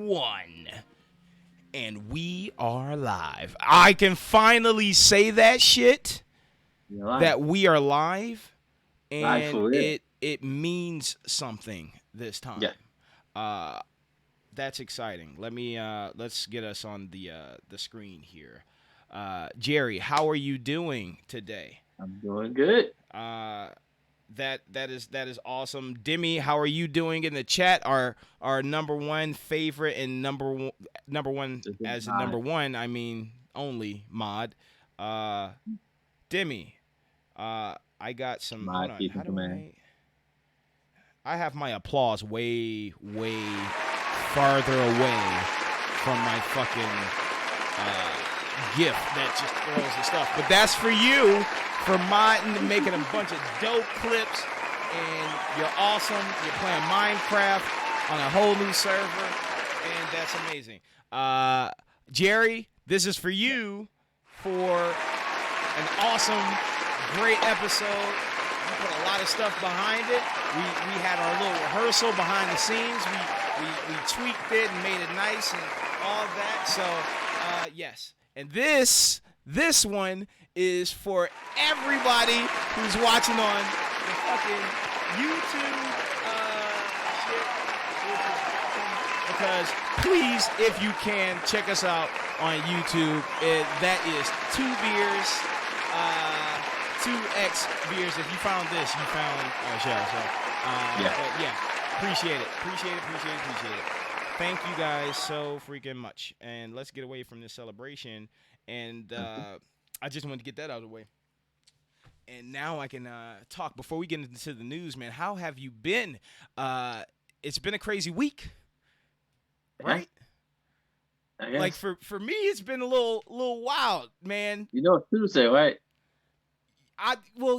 1. And we are live. I can finally say that shit. That we are live. And it means something this time. Yeah. That's exciting. Let's get us on the screen here. Jerry, how are you doing today? I'm doing good. That is awesome. Demi, how are you doing in the chat? Our number one favorite and number one as a number one, I mean only mod. Demi, I got some. Hold on. How do I have my applause way farther away from my fucking gift that just throws the stuff. But that's for you. For modding and making a bunch of dope clips, and you're awesome. You're playing Minecraft on a whole new server, and that's amazing. Jerry, this is for you for an awesome, great episode. You put a lot of stuff behind it. We had our little rehearsal behind the scenes. We tweaked it and made it nice and all that. So yes, and this one is for everybody who's watching on the fucking YouTube shit. Because please, if you can, check us out on YouTube. That is 2xbeerz, 2xbeerz. If you found this, you found our show. So, but yeah, appreciate it. Thank you guys so freaking much. And let's get away from this celebration. And I just wanted to get that out of the way. And now I can talk. Before we get into the news, man, how have you been? It's been a crazy week, right? Like for me, it's been a little wild, man. You know it's Tuesday, right?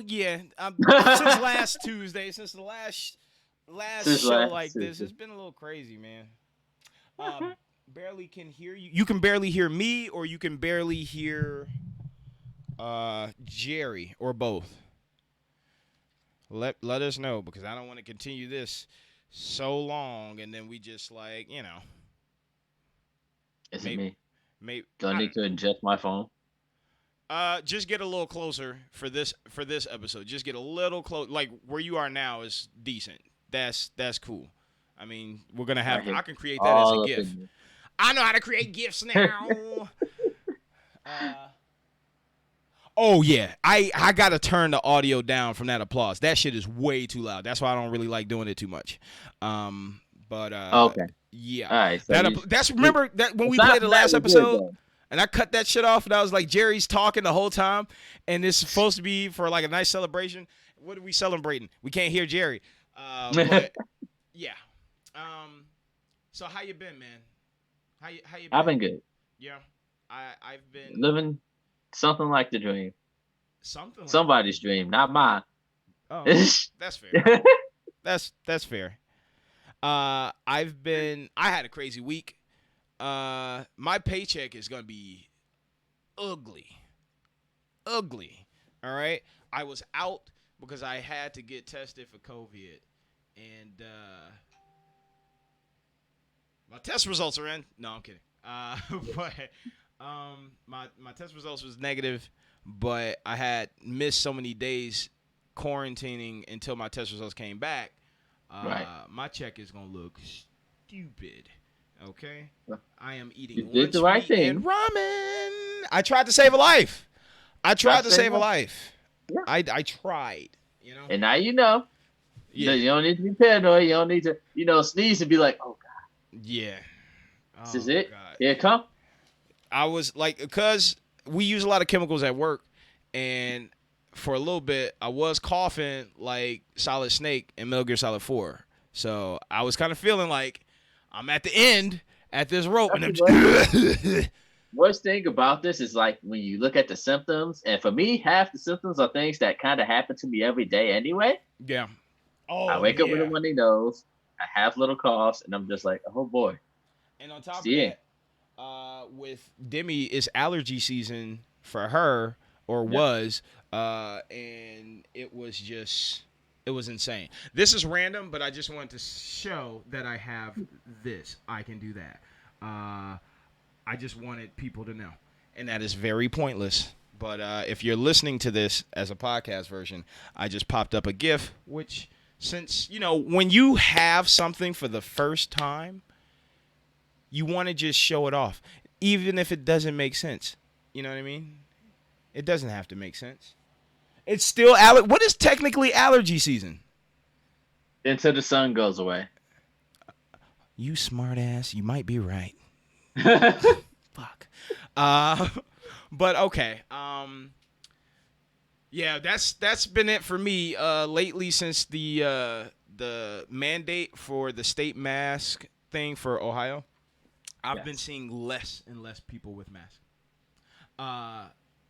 Yeah. Since last Tuesday, since the last show like Tuesday. This, it's been a little crazy, man. Barely can hear you. You can barely hear me, or you can barely hear Jerry, or both. Let us know, because I don't want to continue this so long and then we just Is it me? Do I need to adjust my phone? Just get a little closer for this episode. Just get a little close. Like where you are now is decent. That's cool. I mean, we're gonna have. I can create that as a GIF. I know how to create GIFs now. Oh yeah, I gotta turn the audio down from that applause. That shit is way too loud. That's why I don't really like doing it too much. Okay. Yeah. All right. So that's remember that when we played the last episode, and I cut that shit off, and I was like, Jerry's talking the whole time, and it's supposed to be for like a nice celebration. What are we celebrating? We can't hear Jerry. But yeah. So how you been, man? How you been? I've been good. Yeah. I've been living something like the dream. Somebody's dream, not mine. Oh, that's fair. That's fair. I had a crazy week. My paycheck is gonna be ugly. All right. I was out because I had to get tested for COVID, and my test results are in. No, I'm kidding. But my test results was negative, but I had missed so many days quarantining until my test results came back. Right. My check is gonna look stupid. Okay. I am eating lunch meat and ramen. I tried to save a life. Yeah. I tried. You know. And now you know. Yeah. You don't need to be paranoid. You don't need to, sneeze and be like, oh God. Yeah. This is it. God. Here it come. I was like, because we use a lot of chemicals at work, and for a little bit, I was coughing like Solid Snake in Metal Gear Solid 4. So I was kind of feeling like I'm at the end at this rope. Worst thing about this is like when you look at the symptoms, and for me, half the symptoms are things that kind of happen to me every day anyway. Yeah. Oh, I wake up with a runny nose. I have little coughs, and I'm just like, oh boy. And on top of that, with Demi, it's allergy season for her, or was, and it was insane. This is random, but I just wanted to show that I have this. I can do that. I just wanted people to know. And that is very pointless. But if you're listening to this as a podcast version, I just popped up a GIF, which since, when you have something for the first time, you want to just show it off, even if it doesn't make sense. You know what I mean? It doesn't have to make sense. It's still what is technically allergy season? Until the sun goes away. You smart ass. You might be right. Fuck. But okay. Yeah, that's been it for me lately since the mandate for the state mask thing for Ohio. I've been seeing less and less people with masks.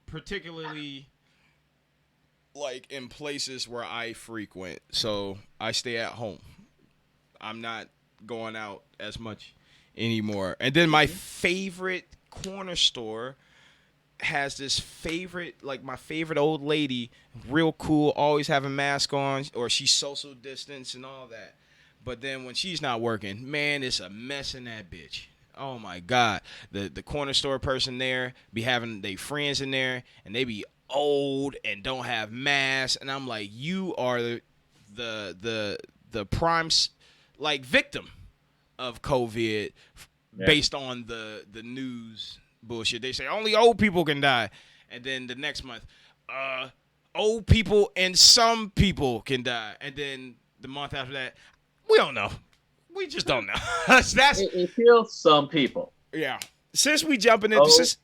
Particularly like in places where I frequent. So I stay at home. I'm not going out as much anymore. And then my favorite corner store has this my favorite old lady, real cool, always have a mask on, or she's social distance and all that. But then when she's not working, man, it's a mess in that bitch. Oh my God. The corner store person there be having their friends in there, and they be old and don't have masks, and I'm like, you are the prime victim of COVID based on the news bullshit. They say only old people can die, and then the next month, old people and some people can die, and then the month after that, we don't know. We just don't know. It kills some people. Yeah. Since we jumping into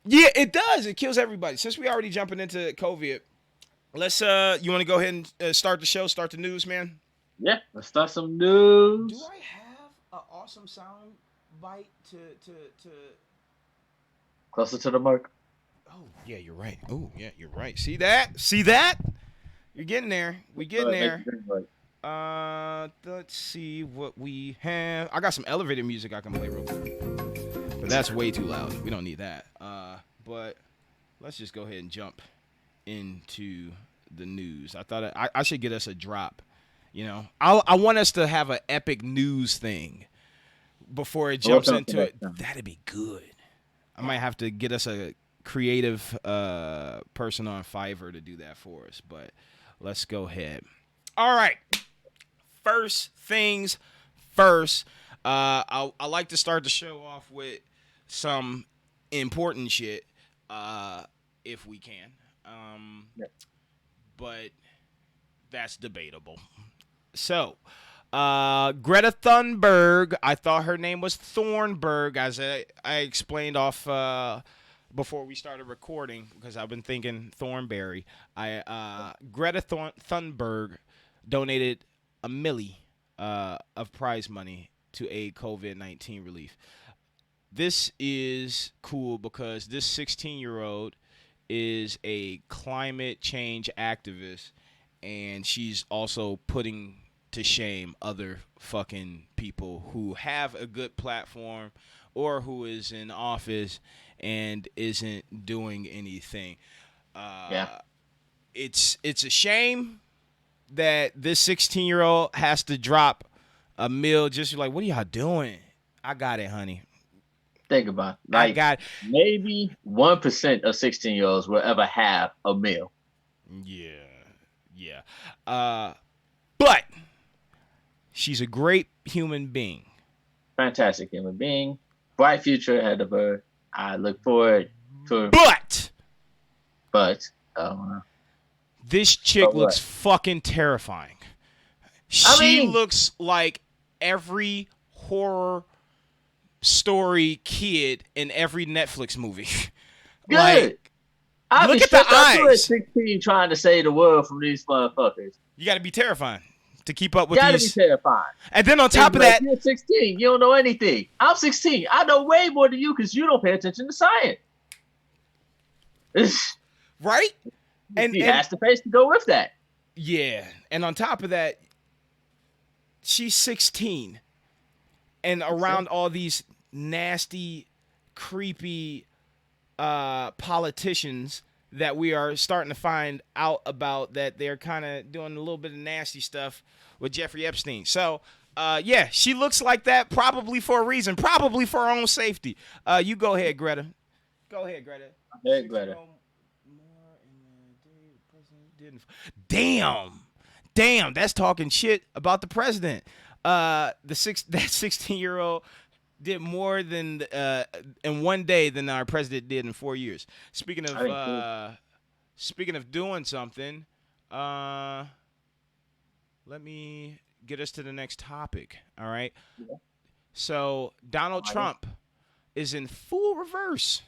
yeah, it does. It kills everybody. Since we already jumping into COVID, let's you want to go ahead and start the show, start the news, man? Yeah, let's start some news. Do I have an awesome sound bite to closer to the mark? Oh, yeah, you're right. Oh, yeah, you're right. See that? See that? You're getting there. We getting there. Let's see what we have. I got some elevator music I can play real quick. But that's way too loud. We don't need that. But let's just go ahead and jump into the news. I thought I should get us a drop. I want us to have an epic news thing before it jumps into it. That'd be good. I might have to get us a creative person on Fiverr to do that for us. But let's go ahead. All right. First things first. I like to start the show off with some important shit, if we can. But that's debatable. So, Greta Thunberg, I thought her name was Thornburg, as I explained off before we started recording, because I've been thinking Thornberry. Greta Thunberg donated $1 million of prize money to aid COVID-19 relief. This is cool because this 16-year-old is a climate change activist, and she's also putting to shame other fucking people who have a good platform or who is in office and isn't doing anything. It's a shame that this 16-year-old has to drop $1 million just like, what are y'all doing? I got it, honey. Think about it. Like, maybe 1% of 16-year-olds will ever have $1 million. Yeah. But she's a great human being. Fantastic human being. Bright future ahead of her. I look forward to. But. This chick looks fucking terrifying. She looks like every horror story kid in every Netflix movie. Good. Look at the eyes. 16 trying to save the world from these motherfuckers. You got to be terrifying to keep up with these. You got to be terrifying. And then on top of that, you're 16. You don't know anything. I'm 16. I know way more than you because you don't pay attention to science. Right? And he has the face to go with that. Yeah. And on top of that, she's 16. And around all these nasty, creepy politicians that we are starting to find out about, that they're kind of doing a little bit of nasty stuff with Jeffrey Epstein. So Yeah, she looks like that probably for a reason, probably for her own safety. You go ahead, Greta. Go ahead, Greta. Hey, Greta. Damn, that's talking shit about the president. That 16-year-old did more than in one day than our president did in 4 years. Speaking of doing something, let me get us to the next topic. All right. Yeah. So Donald Trump is in full reverse.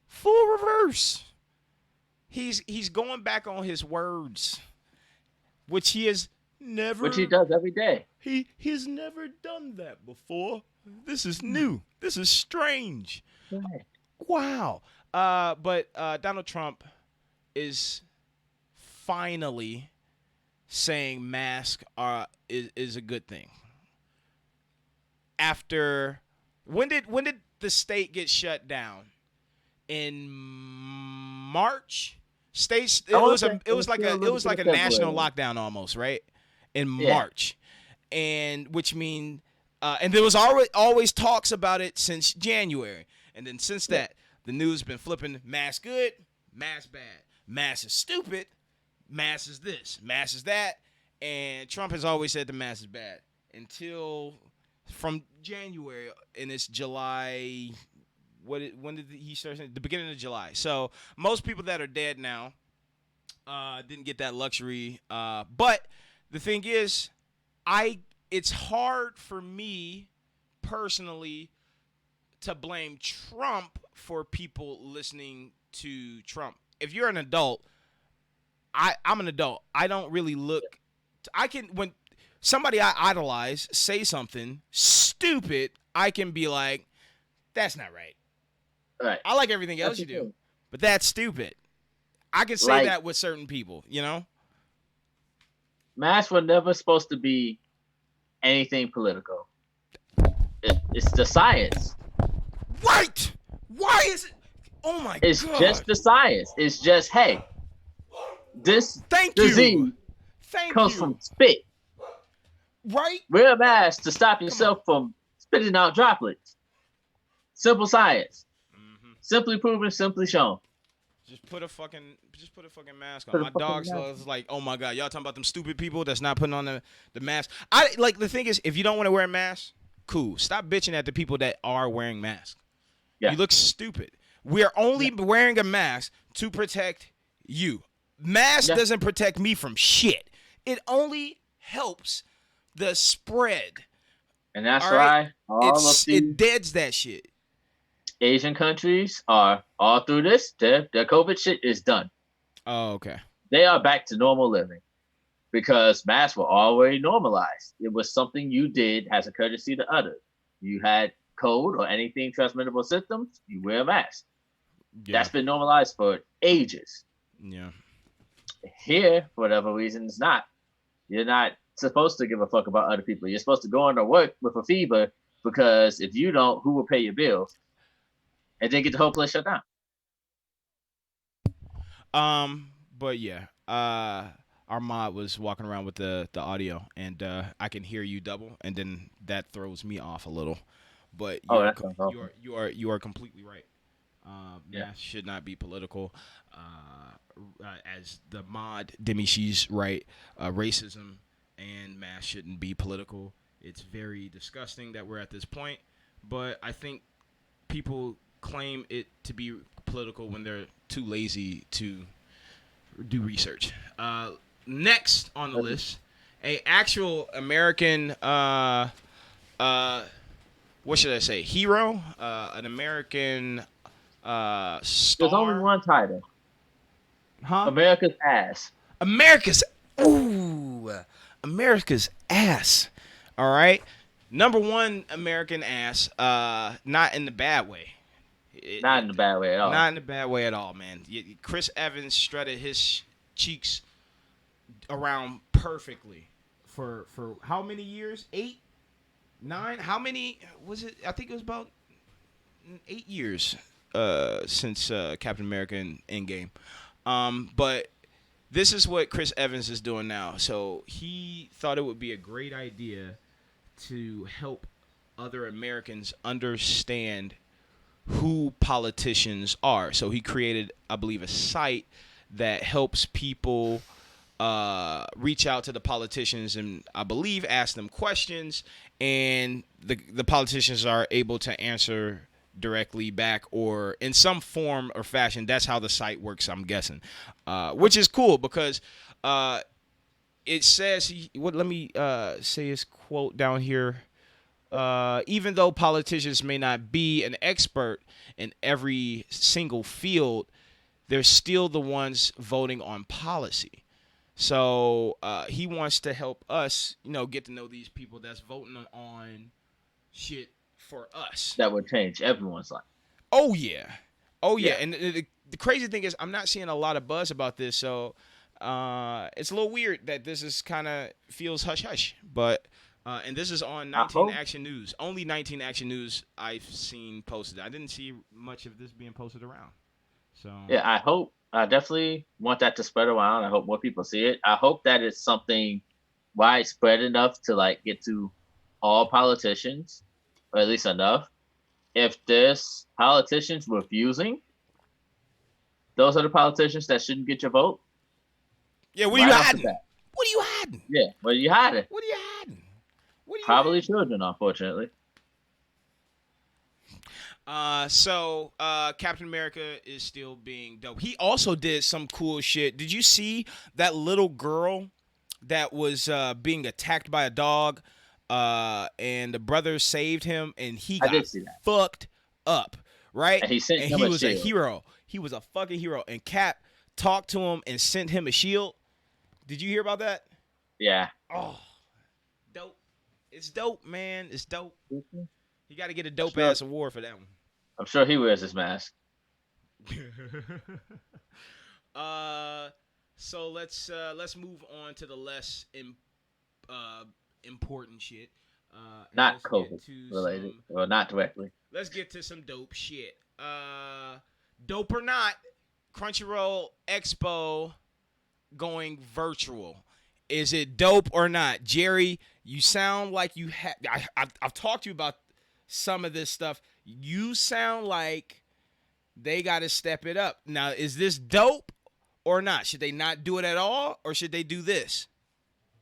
Full reverse. He's going back on his words, which he has never. Which he does every day. He's never done that before. This is new. This is strange. Right. Wow. But Donald Trump is finally saying masks is a good thing. After when did the state get shut down? In March? States it was like a national lockdown almost, right? In March. And which mean and there was always talks about it since January. And then since that, the news been flipping mask good, mask bad. Mask is stupid, mask is this, mask is that. And Trump has always said the mask is bad until from January, and it's July. When did he start saying? The beginning of July. So most people that are dead now didn't get that luxury. But the thing is, it's hard for me personally to blame Trump for people listening to Trump. If you're an adult, I'm an adult. I don't really look. When somebody I idolize say something stupid, I can be like, that's not right. Right. I like everything else you do, but that's stupid. I can say that with certain people, you know? Masks were never supposed to be anything political. It's the science. Right! Why is it? Oh my God. It's just the science. It's just, hey, this disease comes from spit. Right? Wear a mask to stop yourself from spitting out droplets. Simple science. Mm-hmm. Simply proven, simply shown. Just put a fucking mask on. My dog's like, oh my God, y'all talking about them stupid people that's not putting on the mask. The thing is, if you don't want to wear a mask, cool. Stop bitching at the people that are wearing masks. Yeah. You look stupid. We are only wearing a mask to protect you. Mask doesn't protect me from shit. It only helps the spread. And that's why it deads that shit. Asian countries are all through this. Their COVID shit is done. Oh, okay. They are back to normal living because masks were already normalized. It was something you did as a courtesy to others. You had cold or anything transmittable symptoms, you wear a mask. Yeah. That's been normalized for ages. Yeah. Here, for whatever reason, it's not. You're not supposed to give a fuck about other people. You're supposed to go into work with a fever because if you don't, who will pay your bills? And then get the whole place shut down. But yeah, our mod was walking around with the audio, and I can hear you double, and then that throws me off a little. But you are completely right. Math should not be political. As the mod Demi, she's right. Racism and math shouldn't be political. It's very disgusting that we're at this point, but I think people claim it to be political when they're too lazy to do research. Next on the list, a actual American what should I say, hero, an American star. There's only one title. America's ass. America's ass. All right. Number one American ass, not in the bad way. Not in the bad way at all. Not in the bad way at all, man. Chris Evans strutted his cheeks around perfectly for how many years? 8, 9? How many was it? I think it was about 8 years since Captain America and Endgame. But this is what Chris Evans is doing now. So he thought it would be a great idea to help other Americans understand who politicians are. So he created, I believe, a site that helps people reach out to the politicians and, I believe, ask them questions, and the politicians are able to answer directly back or in some form or fashion. That's how the site works, I'm guessing, which is cool because it says, let me say his quote down here. Even though politicians may not be an expert in every single field, they're still the ones voting on policy. So he wants to help us, get to know these people that's voting on shit for us. That would change everyone's life. Oh, yeah. Oh, yeah. And the crazy thing is I'm not seeing a lot of buzz about this, so it's a little weird that this is kind of feels hush-hush. But and this is on 19 Action News. Only 19 Action News I've seen posted. I didn't see much of this being posted around. So yeah, I definitely want that to spread around. I hope more people see it. I hope that it's something widespread enough to like get to all politicians, or at least enough. If there's politicians refusing, those are the politicians that shouldn't get your vote. Yeah, what are you hiding? What are you hiding? Yeah, what are you hiding? What are you hiding? Probably children, unfortunately. So Captain America is still being dope. He also did some cool shit. Did you see that little girl that was being attacked by a dog? And the brother saved him, and he got fucked up, right? And he was a hero. He was a fucking hero. And Cap talked to him and sent him a shield. Did you hear about that? Yeah. Oh, dope. It's dope, man. It's dope. Mm-hmm. You got to get a dope ass award for that one. I'm sure he wears his mask. So let's move on to the less important shit. Not COVID related, or not directly. Let's get to some dope shit. Dope or not, Crunchyroll Expo going virtual. Is it dope or not? Jerry, you sound like you have. I've talked to you about some of this stuff. You sound like they got to step it up. Now, is this dope or not? Should they not do it at all, or should they do this?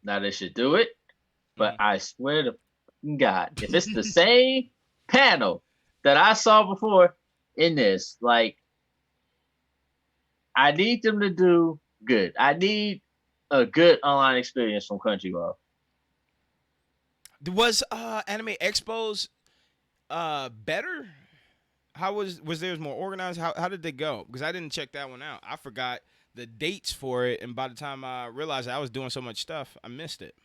Now, they should do it, but I swear to God, if it's the same panel that I saw before in this, like, I need them to do good. I need a good online experience from Crunchyroll. Was Anime Expos better? How was theirs more organized? How did they go? Because I didn't check that one out. I forgot the dates for it, and by the time I realized I was doing so much stuff, I missed it.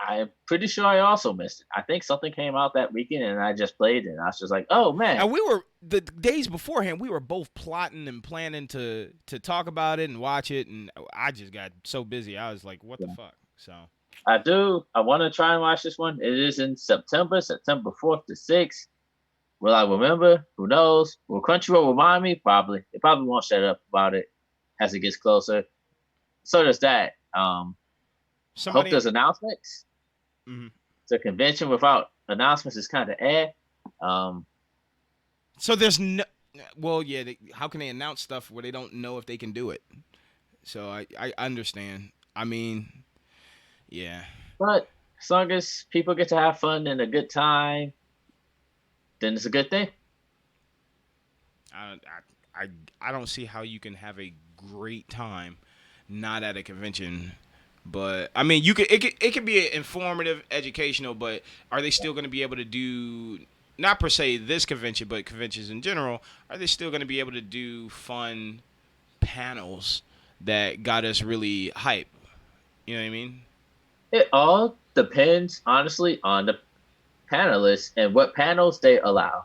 I'm pretty sure I also missed it. I think something came out that weekend, and I just played it. And I was just like, "Oh man!" And we were the days beforehand. We were both plotting and planning to talk about it and watch it, and I just got so busy. I was like, "What the fuck?" So I want to try and watch this one. It is in September 4th to 6th. Will I remember? Who knows? Will Crunchyroll remind me? Probably. It probably won't shut up about it as it gets closer. So does that. Hope there's announcements. Mm-hmm. The convention without announcements is kind of So there's no. Well, yeah. How can they announce stuff where they don't know if they can do it? So I understand. I mean, yeah. But as long as people get to have fun and a good time, then it's a good thing. I don't see how you can have a great time not at a convention. But I mean, it could be informative, educational. But are they still going to be able to do, not per se this convention, but conventions in general? Are they still going to be able to do fun panels that got us really hype? You know what I mean? It all depends, honestly, on the panelists and what panels they allow.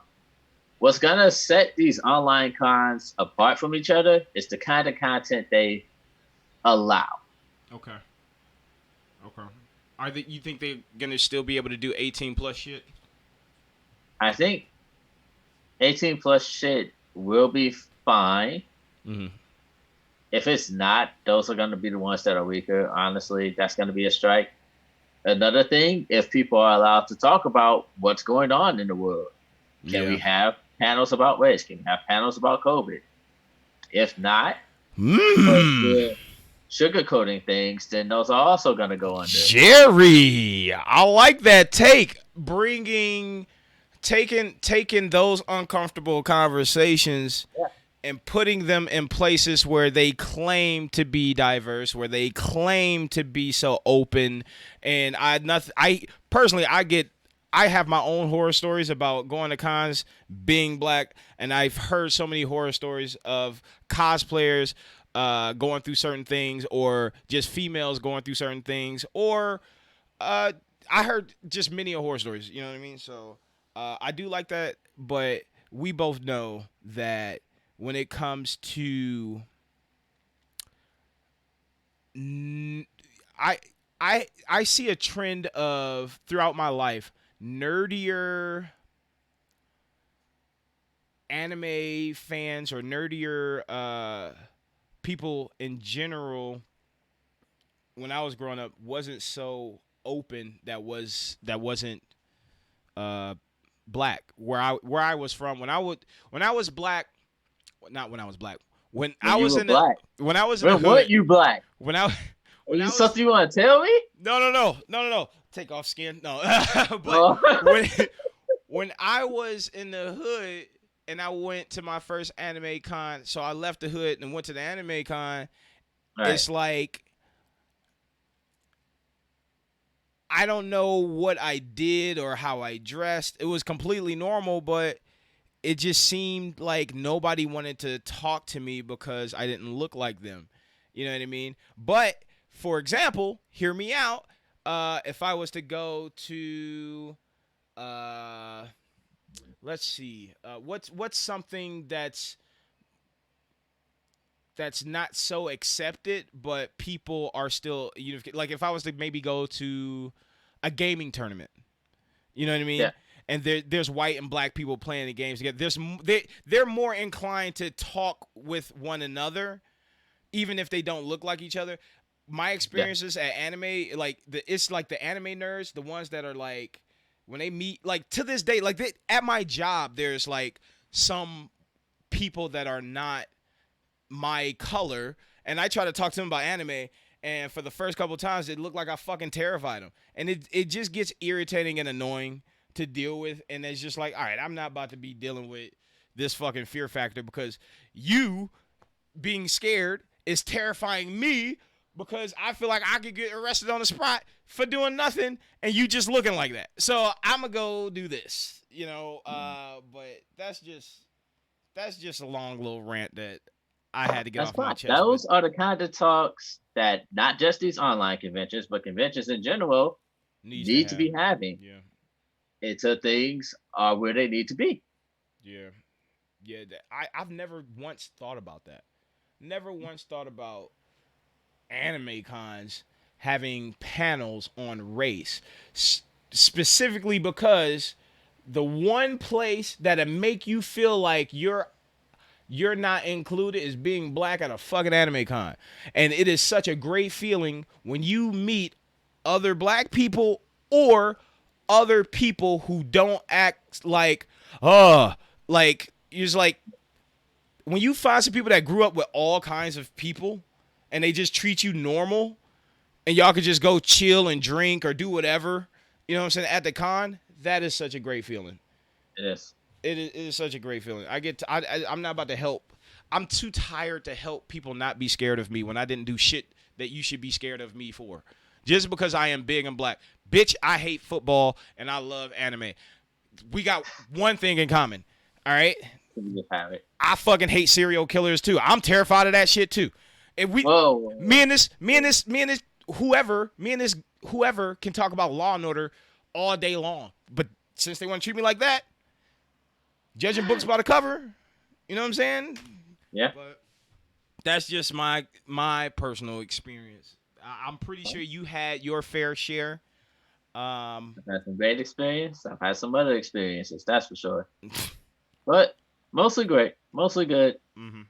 What's gonna set these online cons apart from each other is the kind of content they allow. Okay. You think they're gonna still be able to do 18 plus shit? I think 18 plus shit will be fine. Mm-hmm. If it's not, those are gonna be the ones that are weaker. Honestly, that's gonna be a strike. Another thing, if people are allowed to talk about what's going on in the world, can we have panels about race? Can we have panels about COVID? If not, but we're sugarcoating things, then those are also going to go under. Jerry, I like that take. Taking those uncomfortable conversations and putting them in places where they claim to be diverse, where they claim to be so open. And I personally, I have my own horror stories about going to cons, being black, and I've heard so many horror stories of cosplayers going through certain things, or just females going through certain things, or I heard just many horror stories. You know what I mean? So I do like that, but we both know that when it comes to I see a trend of throughout my life nerdier anime fans or nerdier people in general when I was growing up wasn't so open that wasn't black where I was from when I was black, not when I was black, when I was in black. When I was in the hood, weren't you black? When I when you something you want to tell me? No. Take off skin. No. But when I was in the hood and I went to my first anime con, so I left the hood and went to the anime con, It's like I don't know what I did or how I dressed. It was completely normal, but it just seemed like nobody wanted to talk to me because I didn't look like them. You know what I mean? But, for example, hear me out. If I was to go to, let's see, what's something that's not so accepted, but people are still, you know, like if I was to maybe go to a gaming tournament, you know what I mean? Yeah. And there's white and black people playing the games together. They're more inclined to talk with one another, even if they don't look like each other. My experiences at anime, it's like the anime nerds, the ones that are like, when they meet, like to this day, like at my job, there's like some people that are not my color, and I try to talk to them about anime, and for the first couple times, it looked like I fucking terrified them, and it just gets irritating and annoying to deal with, and it's just like, all right, I'm not about to be dealing with this fucking fear factor because you being scared is terrifying me because I feel like I could get arrested on the spot for doing nothing and you just looking like that. So I'm gonna go do this, you know. But that's just a long little rant that I had to get off my chest. Those are the kind of talks that not just these online conventions, but conventions in general need to be having. Yeah. Until things are where they need to be. Yeah. I've never once thought about that. Never once thought about anime cons having panels on race, specifically because the one place that'll make you feel like you're not included is being black at a fucking anime con. And it is such a great feeling when you meet other black people or other people who don't act like, like, you're just like, when you find some people that grew up with all kinds of people and they just treat you normal and y'all could just go chill and drink or do whatever, you know what I'm saying, at the con, that is such a great feeling. It is. It is such a great feeling. I'm not about to help. I'm too tired to help people not be scared of me when I didn't do shit that you should be scared of me for. Just because I am big and black. Bitch, I hate football and I love anime. We got one thing in common. All right? I fucking hate serial killers too. I'm terrified of that shit too. If me and this whoever can talk about Law and Order all day long. But since they want to treat me like that, judging books by the cover, you know what I'm saying? Yeah. But that's just my personal experience. I'm pretty sure you had your fair share. I've had some great experience. I've had some other experiences, that's for sure. But mostly great, mostly good. Mm-hmm.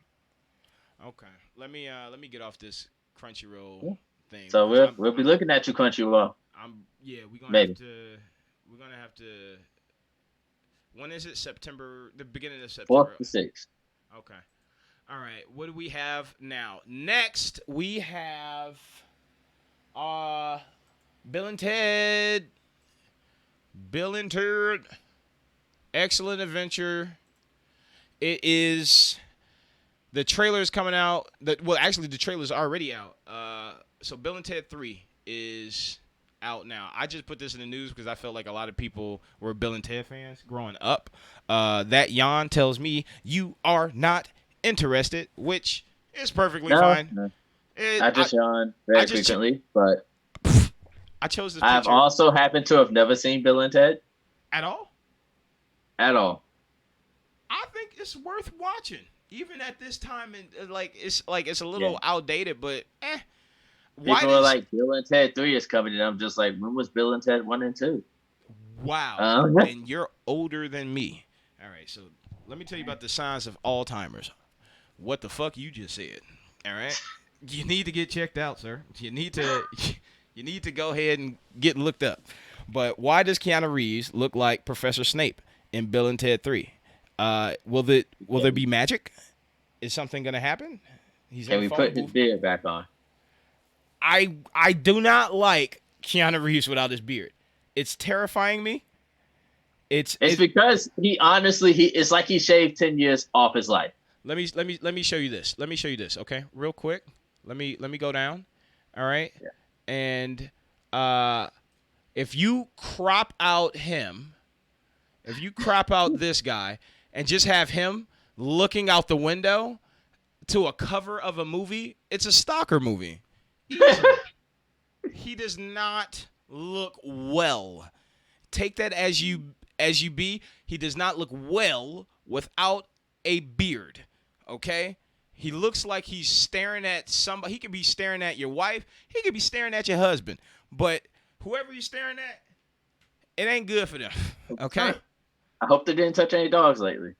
Okay, let me get off this Crunchyroll thing. So we'll be looking at you, Crunchyroll. We're gonna Maybe. have to. We're gonna have to. When is it? September. The beginning of September. 4th to 6th. Okay. All right. What do we have now? Next, we have Bill and Ted. Bill and Ted. Excellent Adventure. It is. The trailer's coming out. Actually, the trailer's already out. So Bill and Ted 3 is out now. I just put this in the news because I felt like a lot of people were Bill and Ted fans growing up. That yawn tells me you are not interested, which is perfectly fine. No. I just yawn very frequently, but I chose this I've picture. also happened to have never seen Bill and Ted. At all? At all. I think it's worth watching. Even at this time, and it's a little outdated, but People are like, Bill and Ted 3 is coming, and I'm just like, when was Bill and Ted 1 and 2? Wow. And you're older than me. All right, so let me tell you about the signs of Alzheimer's. What the fuck you just said? All right, you need to get checked out, sir. You need to go ahead and get looked up. But why does Keanu Reeves look like Professor Snape in Bill and Ted 3? Will there be magic? Is something gonna happen? Can we put his beard back on? I do not like Keanu Reeves without his beard. It's terrifying me. It's because it's like he shaved 10 years off his life. Let me show you this. Okay, real quick. Let me go down. All right. Yeah. And if you crop out this guy and just have him looking out the window to a cover of a movie, it's a stalker movie. He does not look well. Take that as you be. He does not look well without a beard. Okay? He looks like he's staring at somebody. He could be staring at your wife. He could be staring at your husband. But whoever he's staring at, it ain't good for them. Okay? I hope they didn't touch any dogs lately.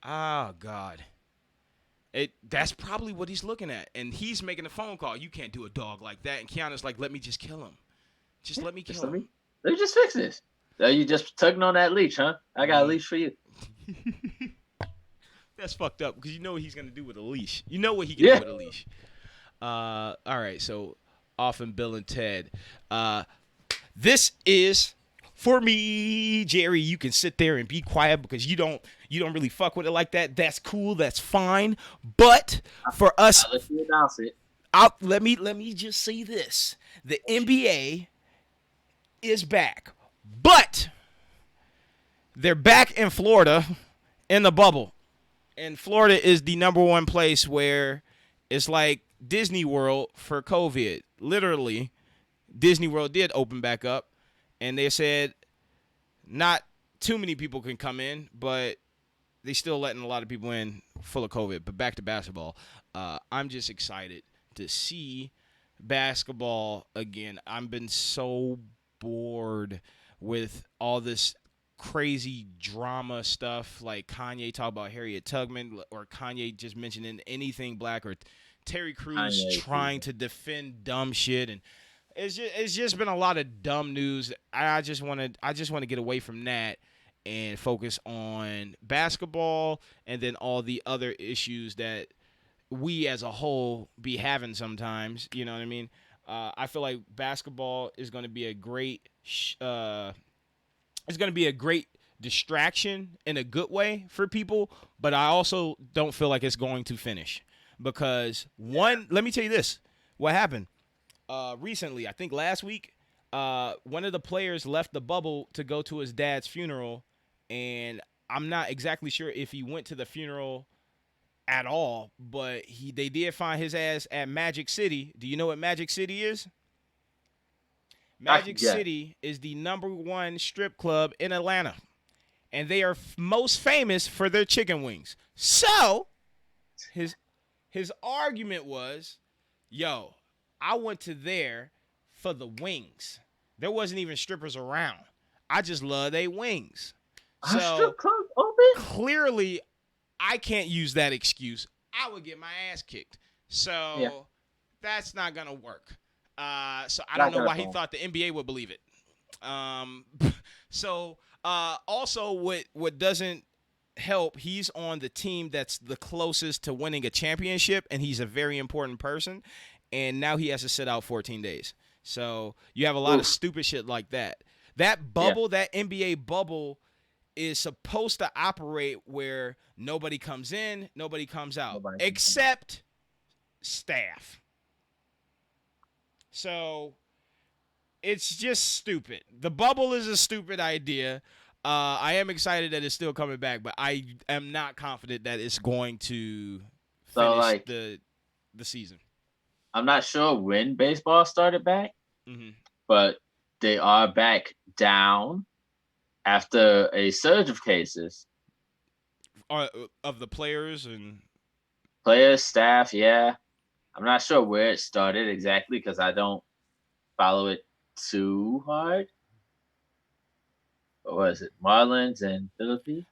Oh, God. That's probably what he's looking at. And he's making a phone call. You can't do a dog like that. And Keanu's like, let me just kill him. Just let me kill him. Let me just fix this. So you just tugging on that leash, huh? I got a leash for you. That's fucked up because you know what he's going to do with a leash. You know what he can do with a leash. All right, so off in Bill and Ted. This is for me, Jerry. You can sit there and be quiet because you don't really fuck with it like that. That's cool. That's fine. But for us, I'll let you announce it. Let me just say this: the NBA is back, but they're back in Florida in the bubble. And Florida is the number one place where it's like Disney World for COVID. Literally, Disney World did open back up, and they said not too many people can come in, but they still letting a lot of people in full of COVID. But back to basketball. I'm just excited to see basketball again. I've been so bored with all this crazy drama stuff, like Kanye talk about Harriet Tubman, or Kanye just mentioning anything black, or Terry Crews trying to defend dumb shit, and it's just been a lot of dumb news. I just want to get away from that and focus on basketball and then all the other issues that we as a whole be having sometimes. You know what I mean? I feel like basketball is going to be a great it's going to be a great distraction in a good way for people, but I also don't feel like it's going to finish because let me tell you this, what happened recently, I think last week, one of the players left the bubble to go to his dad's funeral, and I'm not exactly sure if he went to the funeral at all, but they did find his ass at Magic City. Do you know what Magic City is? Magic City is the number one strip club in Atlanta, and they are most famous for their chicken wings. So his argument was, yo, I went to there for the wings. There wasn't even strippers around. I just love they wings. So strip club open? Clearly, I can't use that excuse. I would get my ass kicked. So that's not going to work. So I don't know why he thought the NBA would believe it. Also, what doesn't help, he's on the team that's the closest to winning a championship, and he's a very important person. And now he has to sit out 14 days. So you have a lot of stupid shit like that. That bubble, that NBA bubble, is supposed to operate where nobody comes in, nobody comes out, except staff. So it's just stupid. The bubble is a stupid idea. I am excited that it's still coming back, but I am not confident that it's going to finish the season. I'm not sure when baseball started back, but they are back down after a surge of cases. Of the players and staff, yeah. I'm not sure where it started exactly because I don't follow it too hard. What was it? Marlins and Philippines?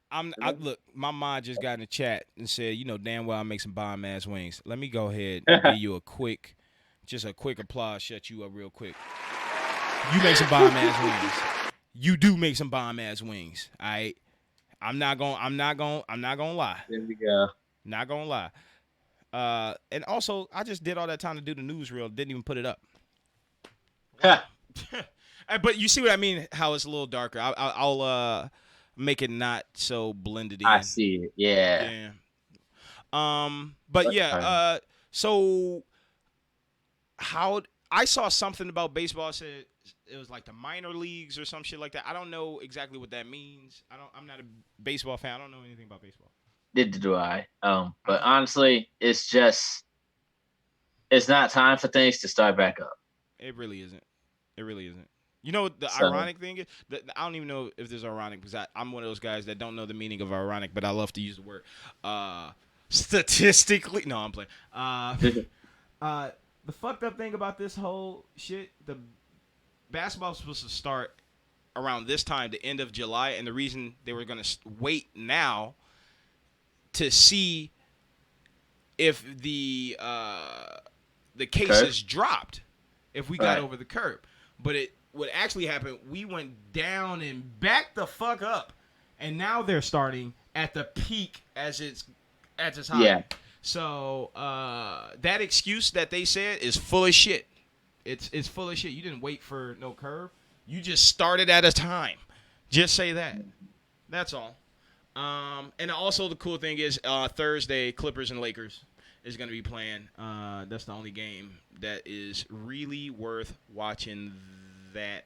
Look, my mom just got in the chat and said, damn well I make some bomb ass wings. Let me go ahead and give you a quick applause, shut you up real quick. You make some bomb ass wings. You do make some bomb ass wings. All right. I'm not gonna lie. There we go. Not gonna lie. And also, I just did all that time to do the newsreel, didn't even put it up. But you see what I mean? How it's a little darker. I'll make it not so blended in. I see it. Yeah. But yeah. So how I saw something about baseball. Said it was like the minor leagues or some shit like that. I don't know exactly what that means. I'm not a baseball fan. I don't know anything about baseball. Neither do I. But honestly, it's not time for things to start back up. It really isn't. It really isn't. You know what the ironic thing is? I don't even know if there's ironic because I'm one of those guys that don't know the meaning of ironic, but I love to use the word. Statistically, no, I'm playing. The fucked up thing about this whole shit, the basketball was supposed to start around this time, the end of July, and the reason they were going to wait now to see if the cases dropped, if we got over the curb. But what actually happened, we went down and back the fuck up, and now they're starting at the peak as it's high. Yeah. So that excuse that they said is full of shit. It's full of shit. You didn't wait for no curve. You just started at a time. Just say that. That's all. And also the cool thing is Thursday, Clippers and Lakers is going to be playing. That's the only game that is really worth watching that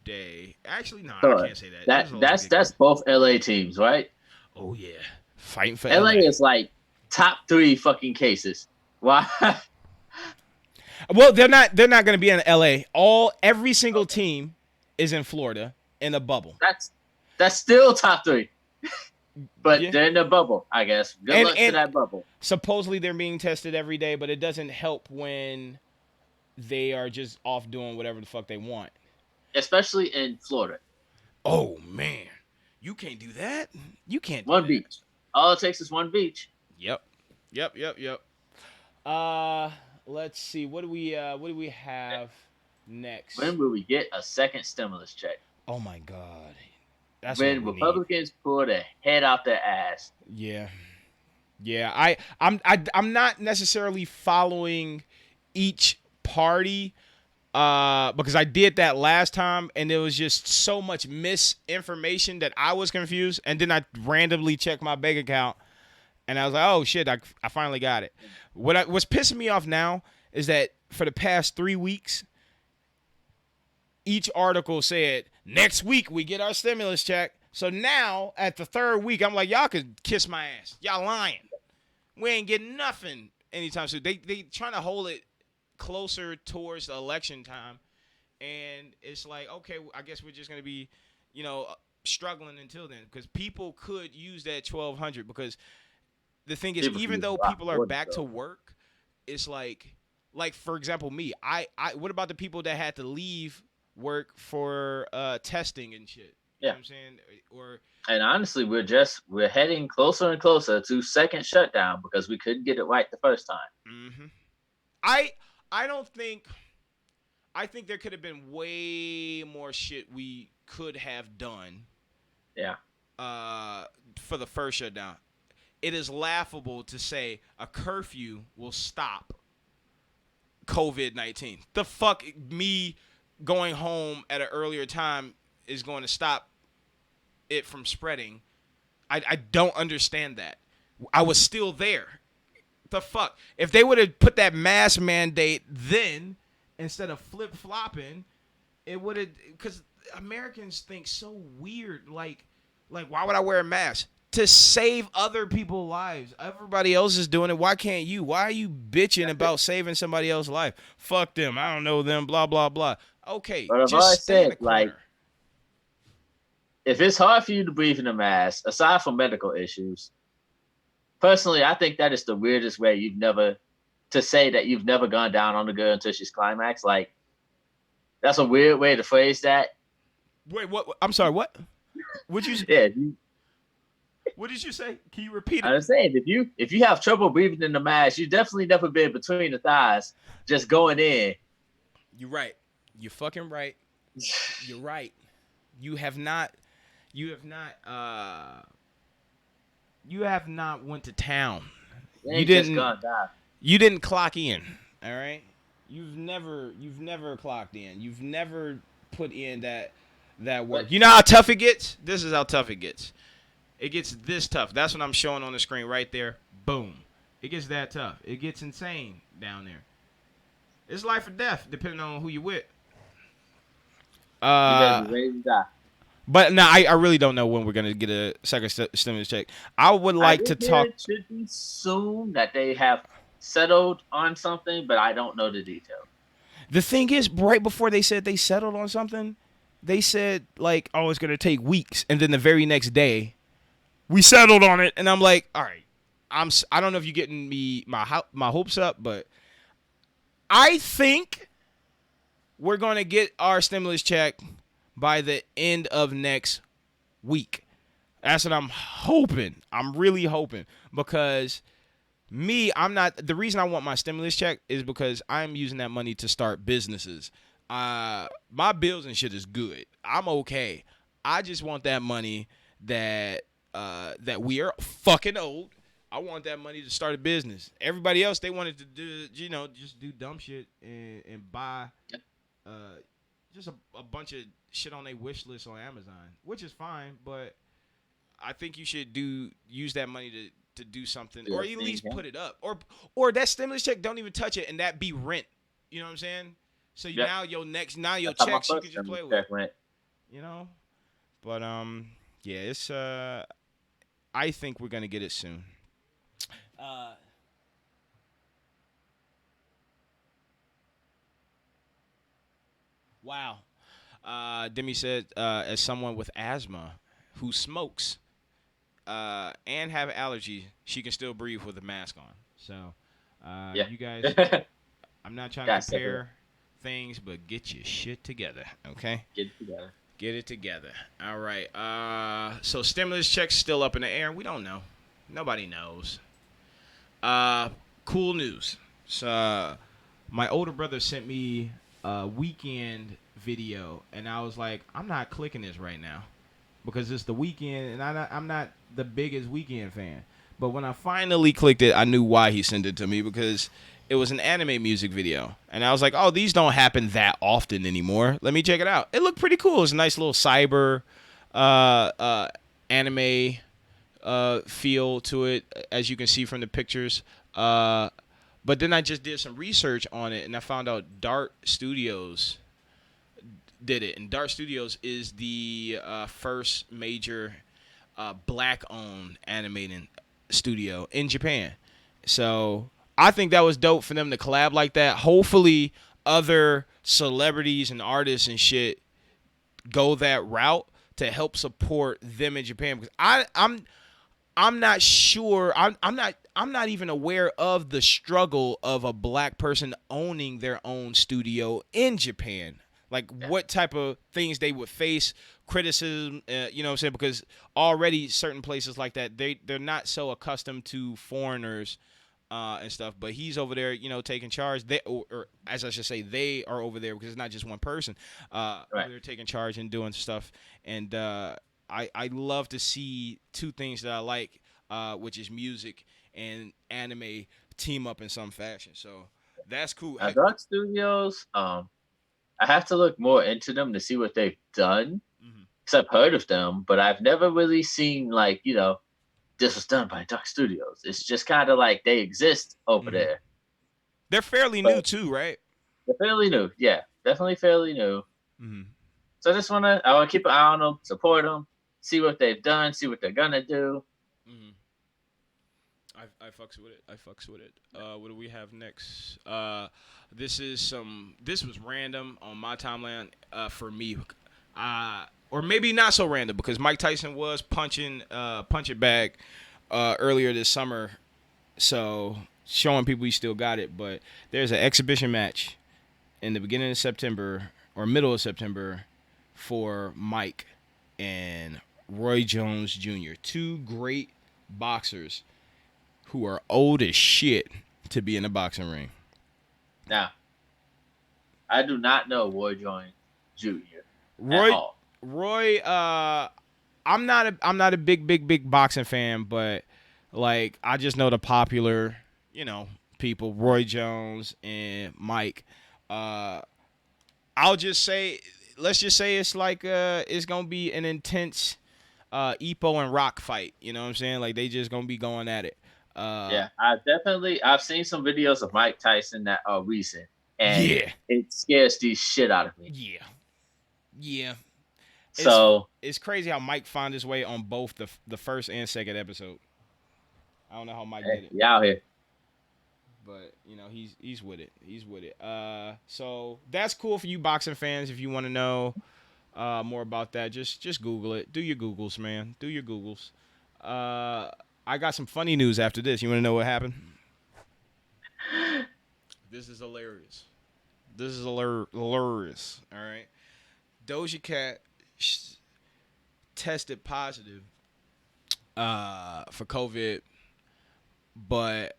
day. Actually, no, I can't say that. That's both LA teams, right? Oh yeah, fighting for LA is like top 3 fucking cases. Why? Well, they're not going to be in LA. Every single team is in Florida in a bubble. That's still top 3. But they're in the bubble, I guess. Good luck to that bubble. Supposedly they're being tested every day, but it doesn't help when they are just off doing whatever the fuck they want. Especially in Florida. Oh, man. You can't do that. You can't do one beach. All it takes is one beach. Yep. Let's see. What do we have next? When will we get a second stimulus check? Oh my God. That's when Republicans pull their head out their ass. Yeah. I'm not necessarily following each party because I did that last time and there was just so much misinformation that I was confused, and then I randomly checked my bank account and I was like, oh shit, I finally got it. What's pissing me off now is that for the past 3 weeks, each article said, next week we get our stimulus check. So now, at the 3rd week, I'm like, y'all could kiss my ass. Y'all lying. We ain't getting nothing anytime soon. They trying to hold it closer towards the election time. And it's like, okay, I guess we're just going to be, struggling until then. Because people could use that 1,200. Because the thing is, even though people are back to work, it's like for example, me. What about the people that had to leave work for testing and shit? You know what I'm saying? And honestly, we're heading closer and closer to second shutdown because we couldn't get it right the first time. Mm-hmm. I don't think I think there could have been way more shit we could have done. Yeah. For the first shutdown, it is laughable to say a curfew will stop COVID-19. The fuck, me going home at an earlier time is going to stop it from spreading. I don't understand that. I was still there. The fuck? If they would have put that mask mandate then instead of flip-flopping, it would have, because Americans think so weird. Like, why would I wear a mask? To save other people's lives. Everybody else is doing it. Why can't you? Why are you bitching about saving somebody else's life? Fuck them. I don't know them. Blah, blah, blah. Okay, but just stay in the corner. Like, if it's hard for you to breathe in a mask, aside from medical issues, personally, I think that is the weirdest way to say that you've never gone down on the girl until she's climaxed. Like, that's a weird way to phrase that. Wait, what? I'm sorry, what? Would you? Yeah. What did you say? Can you repeat it? I was saying, if you have trouble breathing in the mask, you definitely never been between the thighs, just going in. You're right. You're fucking right. You're right. You have not went to town. You didn't clock in. All right. You've never clocked in. You've never put in that work. You know how tough it gets? This is how tough it gets. It gets this tough. That's what I'm showing on the screen right there. Boom. It gets that tough. It gets insane down there. It's life or death, depending on who you with. You better be ready to die. But no, I really don't know when we're gonna get a second stimulus check. I would like to talk. It should be soon that they have settled on something, but I don't know the details. The thing is, right before they said they settled on something, they said like, "Oh, it's gonna take weeks," and then the very next day, we settled on it, and I'm like, "All right, I don't know if you're getting me my hopes up, but I think we're gonna get our stimulus check by the end of next week." That's what I'm hoping. I'm really hoping, because the reason I want my stimulus check is because I'm using that money to start businesses. My bills and shit is good. I'm okay. I just want that money that we are fucking old. I want that money to start a business. Everybody else, they wanted to do, just do dumb shit and buy just a bunch of shit on their wish list on Amazon, which is fine, but I think you should use that money to do something, or at least put it up, or that stimulus check, don't even touch it, and that be rent. You know what I'm saying? So now your checks you can just play with. You know, but yeah, it's I think we're gonna get it soon. Wow. Demi said, as someone with asthma who smokes and have allergies, she can still breathe with a mask on. So, you guys, I'm not trying to compare things, but get your shit together, okay? Get it together. All right. So stimulus checks still up in the air. We don't know. Nobody knows. Cool news. So, my older brother sent me a weekend video, and I was like, I'm not clicking this right now because it's the weekend, and I'm not the biggest weekend fan. But when I finally clicked it, I knew why he sent it to me, because it was an anime music video, and I was like, oh, these don't happen that often anymore. Let me check it out. It looked pretty cool. It's a nice little cyber anime feel to it, as you can see from the pictures. But then I just did some research on it, and I found out Dart Studios did it. And Dart Studios is the first major black-owned animating studio in Japan. So I think that was dope for them to collab like that. Hopefully other celebrities and artists and shit go that route to help support them in Japan, because I'm not sure. I'm not even aware of the struggle of a black person owning their own studio in Japan. Like what type of things they would face, criticism, you know what I'm saying? Because already certain places like that, they're not so accustomed to foreigners and stuff. But he's over there, taking charge. Or as I should say, they are over there because it's not just one person. Right. Over there taking charge and doing stuff. And I love to see two things that I like, which is music and anime team up in some fashion. So that's cool. Dark Studios, I have to look more into them to see what they've done. Because I've heard of them, but I've never really seen like, this was done by Dark Studios. It's just kind of like they exist over there. They're fairly new too, right? They're fairly new. Yeah, definitely fairly new. Mm-hmm. So I want to keep an eye on them, support them, see what they've done, see what they're gonna do. Mm-hmm. I fucks with it. I fucks with it. What do we have next? This was random on my timeline for me. Or maybe not so random because Mike Tyson was punching bag earlier this summer, so showing people he still got it. But there's an exhibition match in the beginning of September or middle of September for Mike and Roy Jones Jr., two great boxers who are old as shit to be in a boxing ring. Now, I do not know Roy Jones Jr. at all. Roy, I'm not a big boxing fan, but like I just know the popular, people, Roy Jones and Mike. Let's just say it's like it's gonna be an intense Epo and Rock fight. You know what I'm saying? Like they just gonna be going at it. Yeah, I've seen some videos of Mike Tyson that are recent, and it scares the shit out of me. Yeah. So it's crazy how Mike found his way on both the first and second episode. I don't know how Mike did it. He out here. But he's with it. He's with it. So that's cool for you boxing fans. If you want to know more about that, just Google it. Do your Googles, man. Do your Googles. I got some funny news after this. You want to know what happened? This is hilarious. Hilarious. All right. Doja Cat tested positive for COVID, but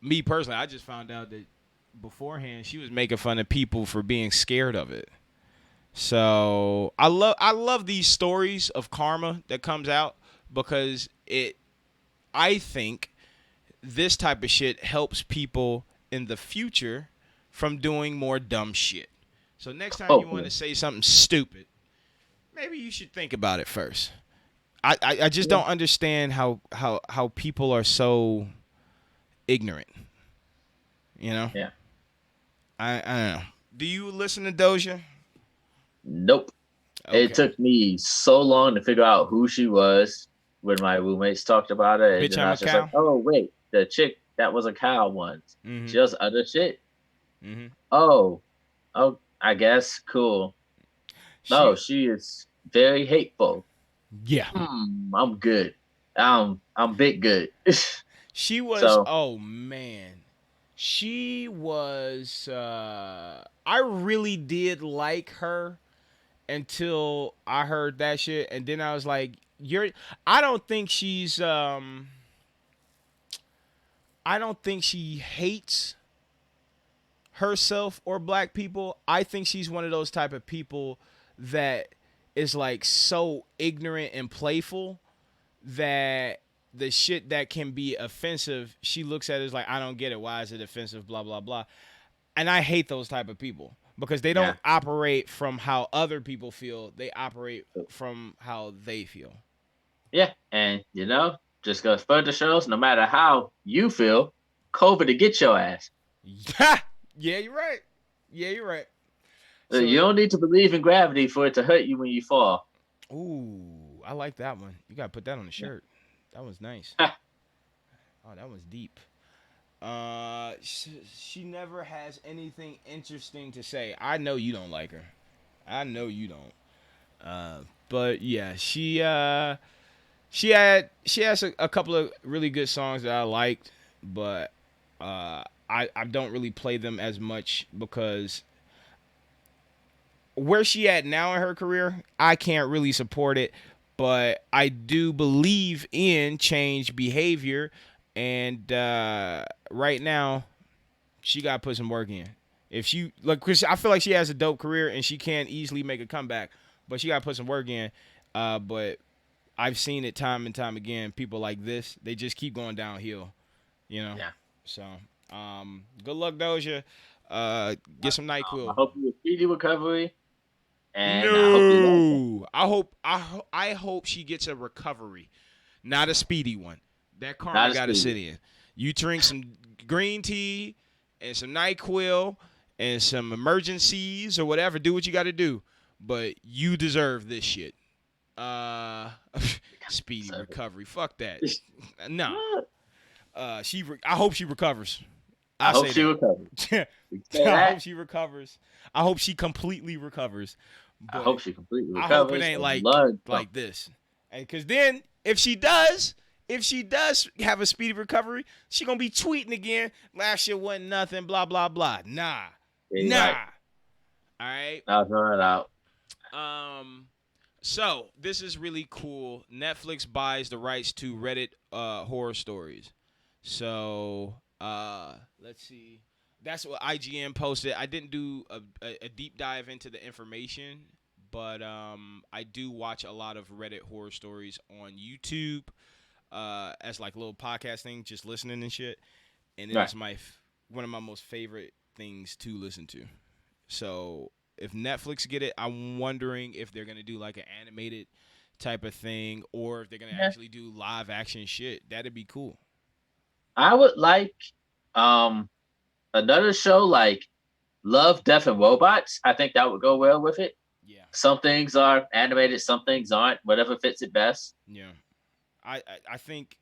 me personally, I just found out that beforehand she was making fun of people for being scared of it. So I love these stories of karma that comes out because I think this type of shit helps people in the future from doing more dumb shit. So next time you want to say something stupid, maybe you should think about it first. I just don't understand how people are so ignorant. Yeah. I don't know. Do you listen to Doja? Nope. Okay. It took me so long to figure out who she was when my roommates talked about it. Bitch, and I was just like, oh, wait, the chick that was a cow once. Mm-hmm. She does other shit. Mm-hmm. Oh, I guess. Cool. She is very hateful. Yeah. I'm good. I'm big good. She was, oh, man. She was, I really did like her until I heard that shit. And then I was like, I don't think she hates herself or black people. I think she's one of those type of people that is like so ignorant and playful that the shit that can be offensive, she looks at it as like, I don't get it. Why is it offensive? Blah, blah, blah. And I hate those type of people because they don't operate from how other people feel. They operate from how they feel. Yeah. And, just goes further shows, no matter how you feel, COVID to get your ass. Yeah, you're right. So you don't need to believe in gravity for it to hurt you when you fall. Ooh, I like that one. You got to put that on the shirt. That was nice. Oh, that was deep. She never has anything interesting to say. I know you don't like her. I know you don't. But yeah, she has a couple of really good songs that I liked, but I don't really play them as much because where she at now in her career, I can't really support it. But I do believe in change behavior, And right now, she got to put some work in. If she like, Chris, I feel like she has a dope career and she can easily make a comeback, but she got to put some work in. But I've seen it time and time again. People like this, they just keep going downhill. You know. Yeah. So, good luck, Doja. Get some NyQuil. I hope you a speedy recovery. And I hope you No, I hope she gets a recovery, not a speedy one. That karma got to sit in. You drink some green tea and some NyQuil and some emergencies or whatever. Do what you got to do, but you deserve this shit. Speedy recovery. Fuck that. Nah. I hope she recovers. I hope she recovers. I hope she recovers. I hope she completely recovers. I hope she completely recovers. I hope it ain't like this. And because then, if she does have a speedy recovery, she gonna be tweeting again. Last year wasn't nothing. Blah blah blah. Nah. Right. All right. I'll throw it out. So this is really cool. Netflix buys the rights to Reddit horror stories. So let's see. That's what IGN posted. I didn't do a deep dive into the information, but I do watch a lot of Reddit horror stories on YouTube as like a little podcast thing, just listening and shit. And it's one of my most favorite things to listen to. So if Netflix get it, I'm wondering if they're going to do like an animated type of thing or if they're going to actually do live action shit. That'd be cool. I would like another show like Love, Death, and Robots. I think that would go well with it. Yeah. Some things are animated, some things aren't. Whatever fits it best. Yeah. I think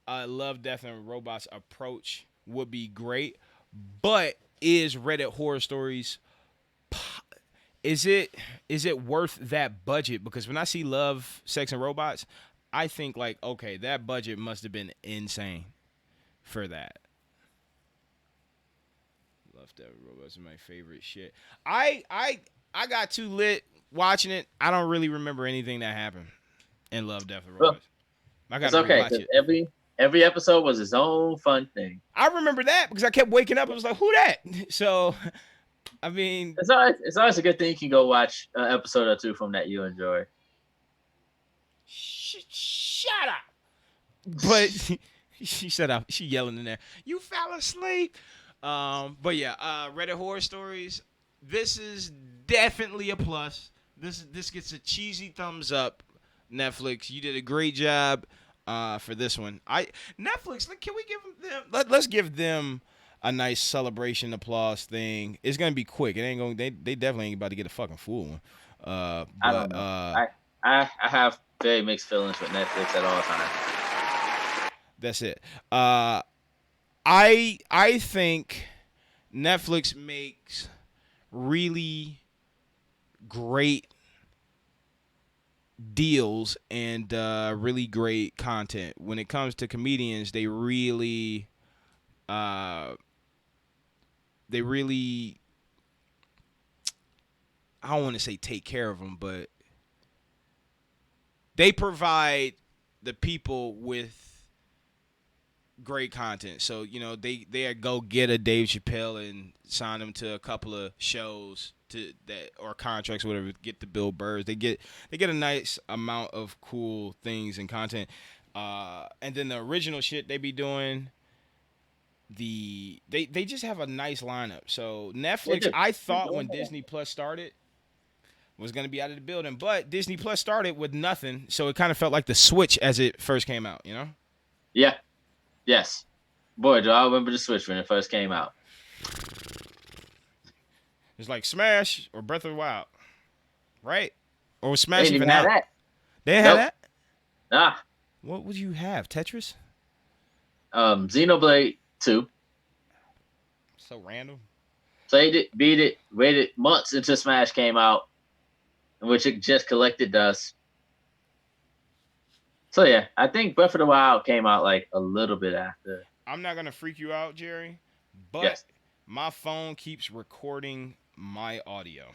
Love, Death, and Robots approach would be great, but is Reddit horror stories? Is it worth that budget? Because when I see Love, Sex, and Robots, I think like, okay, that budget must have been insane for that. Love, Death, and Robots is my favorite shit. I got too lit watching it. I don't really remember anything that happened in Love, Death, and Robots. It's okay because every episode was its own fun thing. I remember that because I kept waking up and was like, "Who that?" So, I mean, it's always a good thing you can go watch an episode or two from that you enjoy. Shut up! But she said, she yelling in there. You fell asleep. But yeah, Reddit horror stories. This is definitely a plus. This gets a cheesy thumbs up. Netflix, you did a great job for this one. Netflix, can we give them? Let's give them a nice celebration applause thing. It's gonna be quick. It ain't gonna. They definitely ain't about to get a fucking full one. I don't know. I have very mixed feelings with Netflix at all times. That's it. I think Netflix makes really great deals and really great content. When it comes to comedians, they really I don't want to say take care of them, but they provide the people with great content. So, you know, they go get a Dave Chappelle and sign them to a couple of shows or contracts, or whatever, get the Bill Burrs. They get a nice amount of cool things and content. And then the original shit they be doing, they just have a nice lineup. So Netflix, I thought when Disney Plus started was going to be out of the building, but Disney Plus started with nothing, so it kind of felt like the Switch as it first came out, you know? Yeah. Yes. Boy, do I remember the Switch when it first came out. It's like Smash or Breath of the Wild, right? Or was Smash even out? That? They didn't have that? Nah. What would you have? Tetris? Xenoblade 2. So random. Played it, beat it, waited months until Smash came out, in which it just collected dust. So yeah, I think Breath of the Wild came out like a little bit after. I'm not gonna freak you out, Jerry, but my phone keeps recording my audio.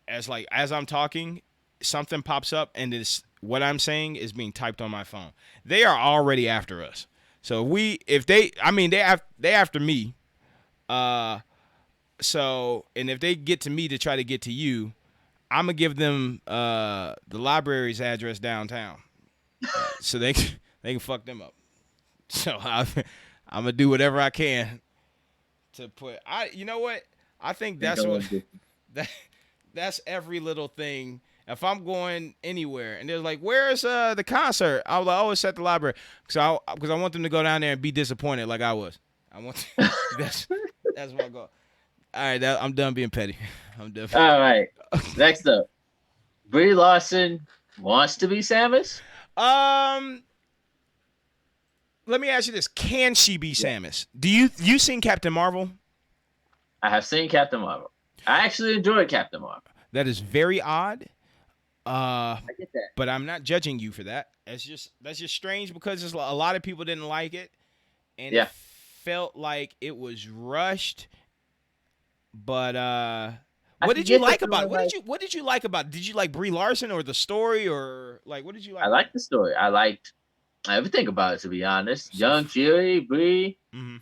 As I'm talking, something pops up and what I'm saying is being typed on my phone. They are already after us. So they after me. So and if they get to me to try to get to you, I'm gonna give them the library's address downtown, so they can fuck them up. So I'm gonna do whatever I can to put. You know what? I think that's every little thing. If I'm going anywhere and they're like, "Where's the concert?" I'll always at the library because I want them to go down there and be disappointed like I was. I want that's what I go. All right, I'm done being petty. I'm done. All right. Next up, Brie Larson wants to be Samus. Let me ask you this: can she be Samus? Do you seen Captain Marvel? I have seen Captain Marvel. I actually enjoyed Captain Marvel. That is very odd. I get that, but I'm not judging you for that. That's just strange because a lot of people didn't like it, and it felt like it was rushed. But what did you like about it? What did you like about it? Did you like Brie Larson or the story or like what did you like? I liked the story. I liked everything about it, to be honest. Young Fury, Brie. Mm-hmm.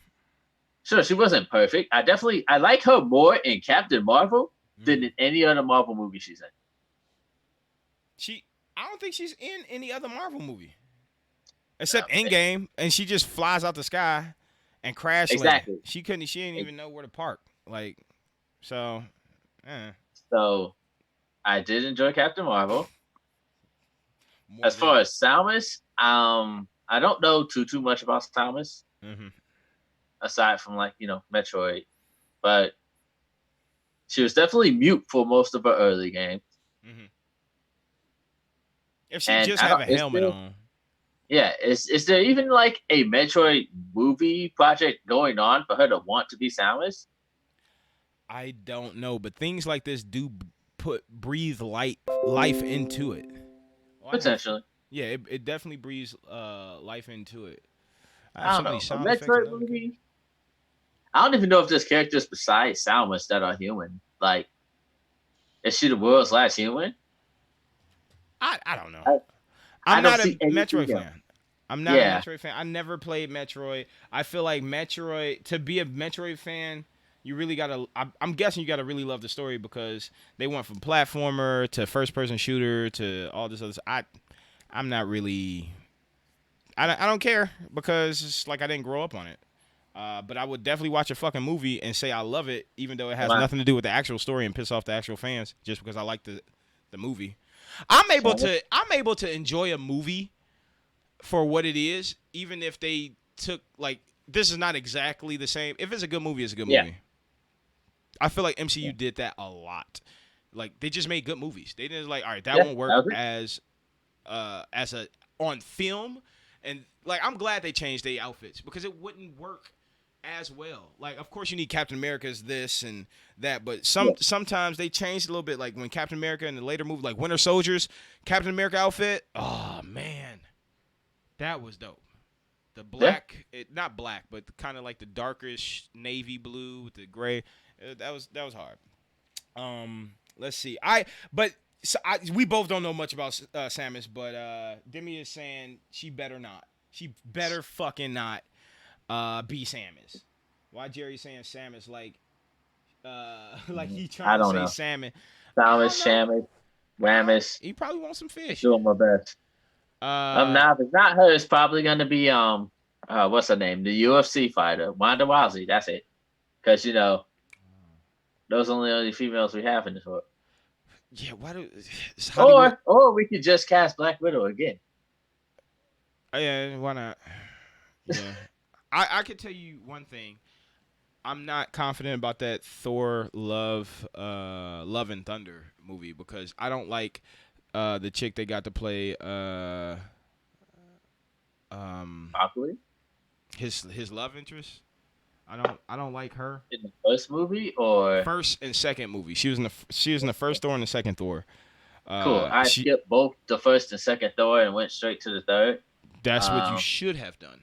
Sure, she wasn't perfect. I like her more in Captain Marvel than in any other Marvel movie she's in. I don't think she's in any other Marvel movie except Endgame, and she just flies out the sky and crashes. Exactly. She didn't even know where to park. Like, so. So, I did enjoy Captain Marvel. As far as Samus, I don't know too much about Samus. Mm-hmm. Aside from Metroid, but she was definitely mute for most of her early games. Mm-hmm. If she just have a helmet on. Yeah, is there even like a Metroid movie project going on for her to want to be Samus? I don't know, but things like this do breathe life into it. Potentially. Yeah, it definitely breathes life into it. I don't know. A Metroid movie? I don't even know if there's characters besides Samus that are human. Like, is she the world's last human? I don't know. I'm not a Metroid fan. I'm not a Metroid fan. I never played Metroid. I feel like to be a Metroid fan, you really gotta. I'm guessing you gotta really love the story because they went from platformer to first-person shooter to all this other. I'm not really. I don't care because it's like I didn't grow up on it. But I would definitely watch a fucking movie and say I love it, even though it has nothing to do with the actual story and piss off the actual fans just because I like the movie. I'm able to enjoy a movie for what it is, even if they took this is not exactly the same. If it's a good movie, it's a good movie. I feel like MCU did that a lot. Like they just made good movies. They didn't all right, that won't work as on film, and I'm glad they changed their outfits because it wouldn't work as well. Like, of course, you need Captain America's this and that, but sometimes they changed a little bit. Like when Captain America in the later movie, like Winter Soldier's Captain America outfit. Oh man, that was dope. The black, not black, but kind of like the darkish navy blue with the gray. That was hard. Let's see. We both don't know much about Samus, but Demi is saying she better not. She better fucking not be Samus. Why Jerry saying Samus like he trying to say salmon? Samus, Shamus, Ramus. He probably wants some fish. Doing my best. Now if it's not her, it's probably gonna be what's her name? The UFC fighter, Ronda Rousey. That's it. Because those are the only females we have in this world. Yeah, or we could just cast Black Widow again. Yeah, why not? Yeah. I could tell you one thing. I'm not confident about that Thor Love and Thunder movie because I don't like the chick they got to play his love interest. I don't like her. In the first movie or first and second movie. She was in the first Thor and the second Thor. Cool. I skipped both the first and second Thor and went straight to the third. That's what you should have done.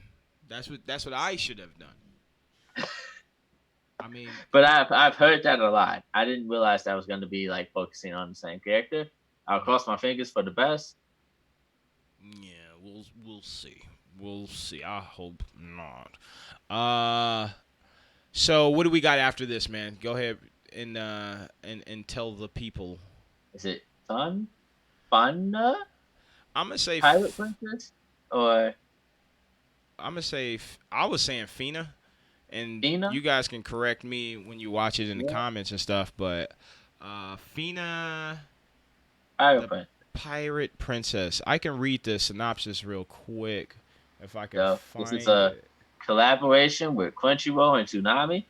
That's what I should have done. I mean, but I've heard that a lot. I didn't realize that was going to be focusing on the same character. I'll cross my fingers for the best. Yeah, we'll see. We'll see. I hope not. So what do we got after this, man? Go ahead and tell the people. Is it Fena? I'm gonna say Pirate Princess? Or I'm gonna say I was saying Fena, and Fena? you guys can correct me when you watch it in the Yeah. comments and stuff. But Fena, Pirate the Princess. Pirate Princess. I can read the synopsis real quick if I can So, find this is a it. collaboration with Crunchyroll and Toonami.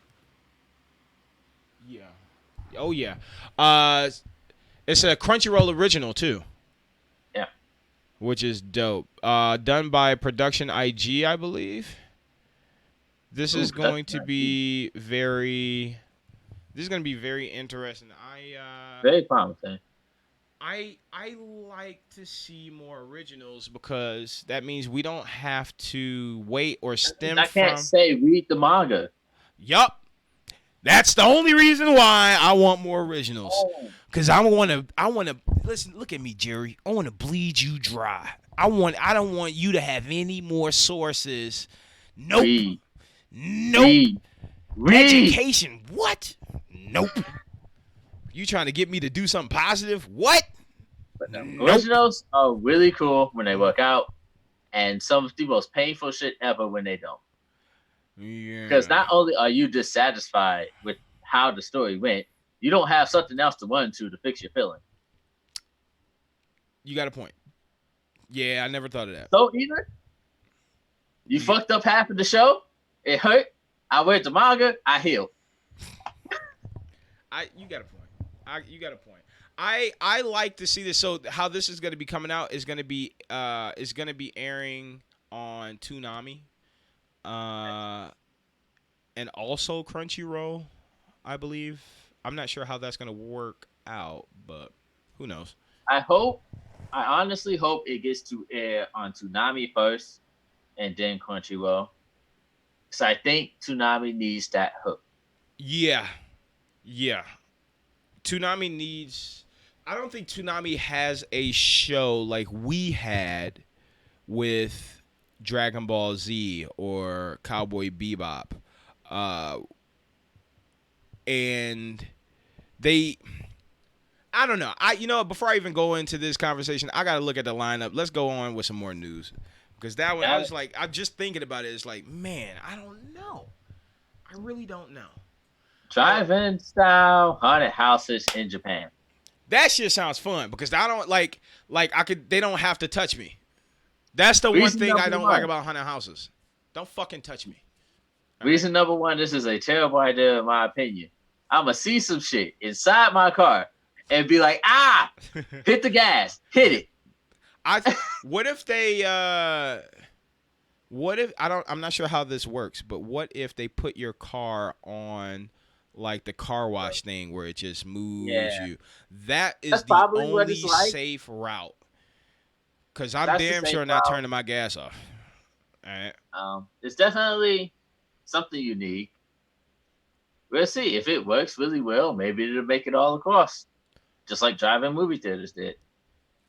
Yeah. Oh yeah. It's a Crunchyroll original too. Yeah. Which is dope. Done by Production IG, I believe. This is going to be very. This is going to be very interesting. Very promising. I like to see more originals because that means we don't have to wait or stem I can't from. say read the manga. Yup. That's the only reason why I want more originals. Cause I wanna listen. Look at me, Jerry. I wanna bleed you dry. I don't want you to have any more sources. Nope. Nope. Education. What? Nope. You trying to get me to do something positive? What? But no. Originals are really cool when they work out, and some of the most painful shit ever when they don't. Yeah. Because not only are you dissatisfied with how the story went, you don't have something else to run to fix your feeling. You got a point. Yeah, I never thought of that. So either you fucked up half of the show, it hurt. I read the manga, I healed. You got a point. You got a point. I like to see this. So how this is going to be coming out is going to be airing on Toonami, and also Crunchyroll, I believe. I'm not sure how that's going to work out, but who knows? I honestly hope it gets to air on Toonami first, and then Crunchyroll. Because I think Toonami needs that hook. Yeah. Toonami needs. I don't think Toonami has a show like we had with Dragon Ball Z or Cowboy Bebop, and they. I don't know. Before I even go into this conversation, I gotta look at the lineup. Let's go on with some more news, because that one I was like, I'm just thinking about it. It's like, man, I don't know. I really don't know. Drive-in style haunted houses in Japan. That shit sounds fun because I don't like they don't have to touch me. That's the one thing I don't like about haunted houses. Don't fucking touch me. Reason number one, this is a terrible idea in my opinion. I'ma see some shit inside my car and be like, hit the gas, hit it. What if I'm not sure how this works, but what if they put your car on like the car wash thing where it just moves you? That's the only safe route. Cause I'm damn sure not turning my gas off. All right. It's definitely something unique. We'll see if it works really well. Maybe it'll make it all across, just like drive-in movie theaters did.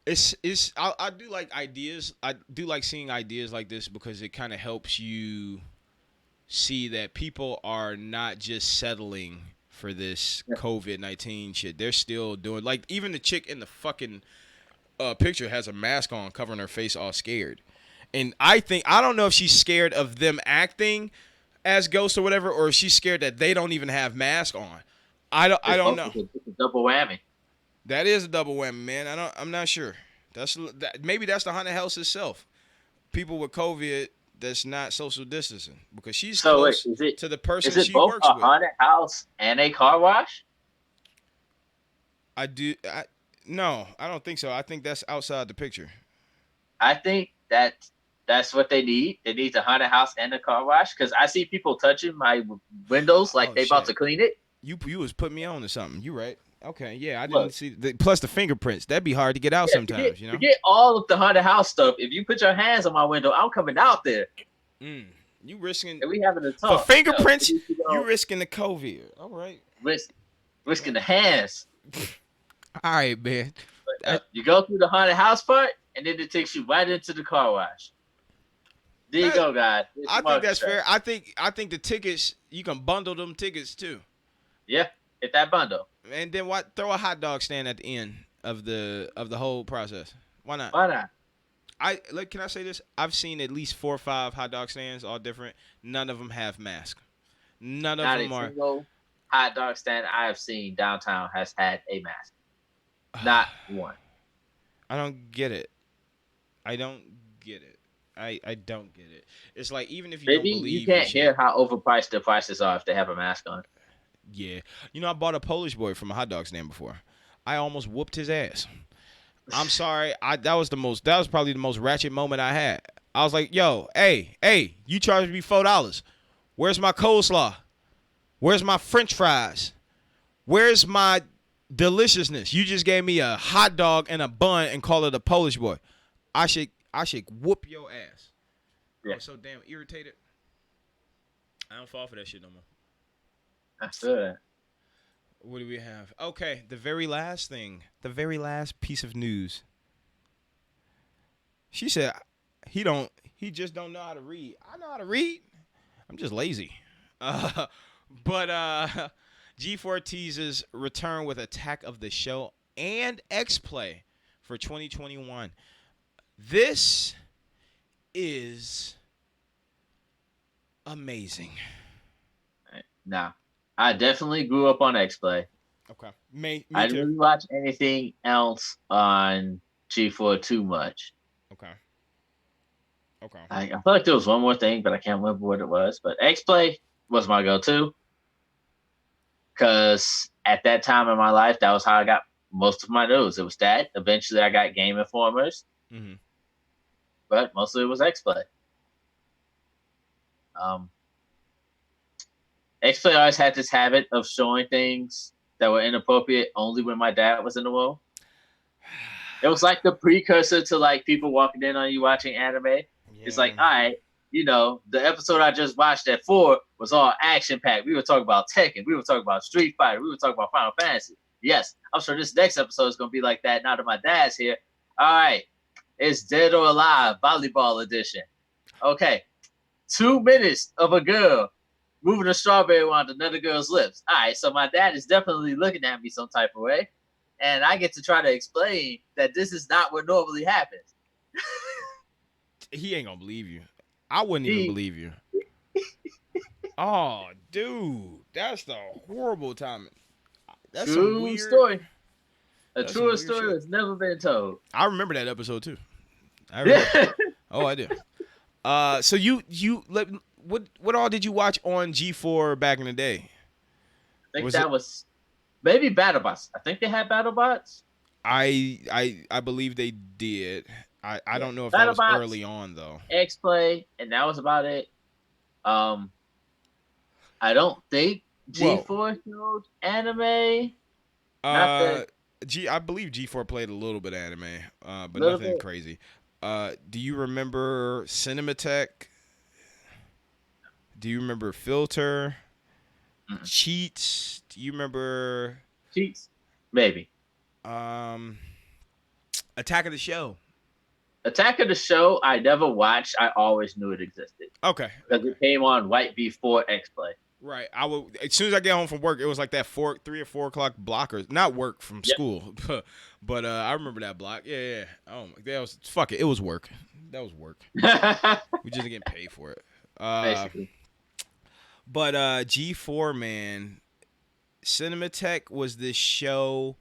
I do like ideas. I do like seeing ideas like this because it kind of helps you see that people are not just settling for this COVID-19 shit. They're still doing, like, even the chick in the fucking picture has a mask on covering her face all scared. And I don't know if she's scared of them acting as ghosts or whatever, or if she's scared that they don't even have masks on. I don't know. It's a double whammy. That is a double whammy, man. I'm not sure. Maybe that's the haunted house itself. People with COVID that's not social distancing because she's close to the person she works with. Is it both a haunted house and a car wash? No, I don't think so. I think that's outside the picture. I think that's what they need. They need the haunted house and the car wash because I see people touching my windows like they about to clean it. You was putting me on to something. You right. Okay, yeah, I didn't see. Plus the fingerprints. That'd be hard to get out sometimes, Forget all of the haunted house stuff. If you put your hands on my window, I'm coming out there. You risking. And we having a talk. For fingerprints, you risking the COVID. All right. Risking the hands. All right, man. You go through the haunted house part, and then it takes you right into the car wash. There you go, guys. I think that's fair. I think the tickets, you can bundle them tickets too. Yeah, hit that bundle. And then throw a hot dog stand at the end of the whole process. Why not? Why not? Can I say this? I've seen at least 4 or 5 hot dog stands, all different. None of them have masks. None of them are. Not a single hot dog stand I have seen downtown has had a mask. Not one. I don't get it. I don't get it. It's like, even if you don't believe you can't hear how overpriced the prices are if they have a mask on. Yeah. I bought a Polish boy from a hot dog stand before. I almost whooped his ass. I'm sorry. That was probably the most ratchet moment I had. I was like, yo, hey, you charged me $4. Where's my coleslaw? Where's my French fries? Where's my deliciousness? You just gave me a hot dog and a bun and call it a Polish boy. I should whoop your ass. Yeah. I was so damn irritated. I don't fall for that shit no more. That's good. What do we have? Okay, the very last piece of news. She said he just don't know how to read. I know how to read. I'm just lazy. But G4 teases return with Attack of the Show and X-Play for 2021. This is amazing. Now, I definitely grew up on X-Play. Okay. I didn't really watch anything else on G4 too much. Okay. I feel like there was one more thing, but I can't remember what it was. But X-Play was my go-to. Because at that time in my life, that was how I got most of my news. It was that. Eventually, I got Game Informers. Mm-hmm. But mostly it was X-Play. X-Play always had this habit of showing things that were inappropriate only when my dad was in the room. It was like the precursor to like people walking in on you watching anime. Yeah. It's like, all right, the episode I just watched at 4 was all action-packed. We were talking about Tekken. We were talking about Street Fighter. We were talking about Final Fantasy. Yes, I'm sure this next episode is going to be like that now that my dad's here. All right, it's Dead or Alive, Volleyball Edition. Okay, 2 minutes of a girl moving a strawberry around another girl's lips. All right, so my dad is definitely looking at me some type of way. And I get to try to explain that this is not what normally happens. He ain't going to believe you. I wouldn't even believe you. Oh, dude. That's the horrible timing. That's true weird story. A truer story has never been told. I remember that episode, too. I do. So what all did you watch on G4 back in the day? I think was maybe BattleBots. I think they had BattleBots. I believe they did. I don't know if that was early on though. X-Play, and that was about it. I don't think G4 showed anime. I believe G4 played a little bit of anime, but nothing crazy. Do you remember Cinematech? Do you remember Filter? Mm-mm. Cheats? Do you remember Cheats? Maybe. Attack of the Show. Attack of the Show, I never watched. I always knew it existed. Okay. Because it came on right before X-Play. Right. I would, as soon as I get home from work, it was like that 3 or 4 o'clock blockers. Not work from school, but I remember that block. Yeah. Oh my, fuck it. It was work. That was work. We just getting paid for it. Basically. But G4, man, Cinematech was this show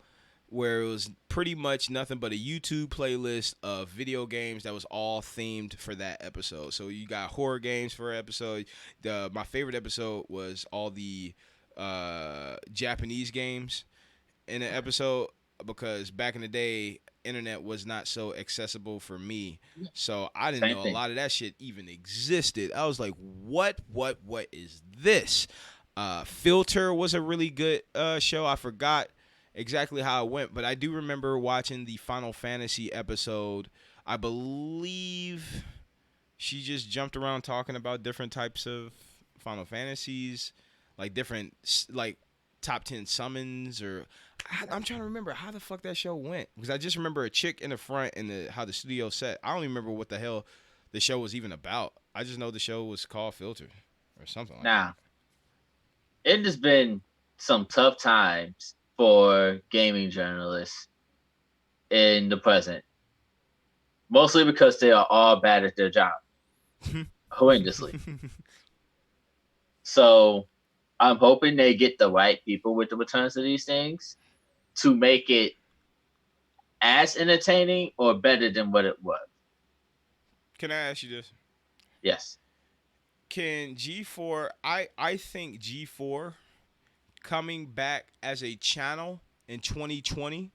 where it was pretty much nothing but a YouTube playlist of video games that was all themed for that episode. So you got horror games for an episode. My favorite episode was all the Japanese games in an episode because back in the day, internet was not so accessible for me. So I didn't know a lot of that shit even existed. I was like, what is this? Filter was a really good show. I forgot exactly how it went, but I do remember watching the Final Fantasy episode. I believe she just jumped around talking about different types of Final Fantasies, like different like top 10 summons, or I'm trying to remember how the fuck that show went because I just remember a chick in the front and how the studio set. I don't even remember what the hell the show was even about. I just know the show was called Filtered or something like Now, it has been some tough times for gaming journalists in the present, mostly because they are all bad at their job, horrendously. So I'm hoping they get the right people with the returns of these things to make it as entertaining or better than what it was. Can I ask you this? Yes. Can G4? I think G4 coming back as a channel in 2020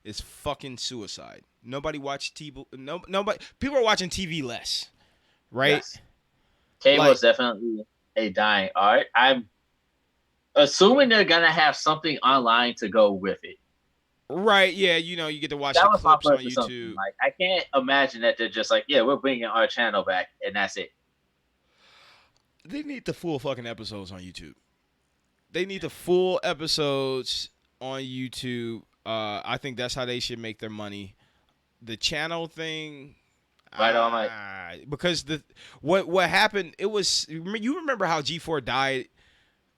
is fucking suicide. Nobody watch TV. Nobody. People are watching TV less, right? Yes. Cable is definitely a dying art. I'm assuming they're gonna have something online to go with it. Right? Yeah. You know, you get to watch That the was clips my on first YouTube. assumption. Like, I can't imagine that they're just like, yeah, we're bringing our channel back, and that's it. They need the full fucking episodes on YouTube. They need the full episodes on YouTube. I think that's how they should make their money. The channel thing, Right on, like, because what happened? It was you remember how G4 died,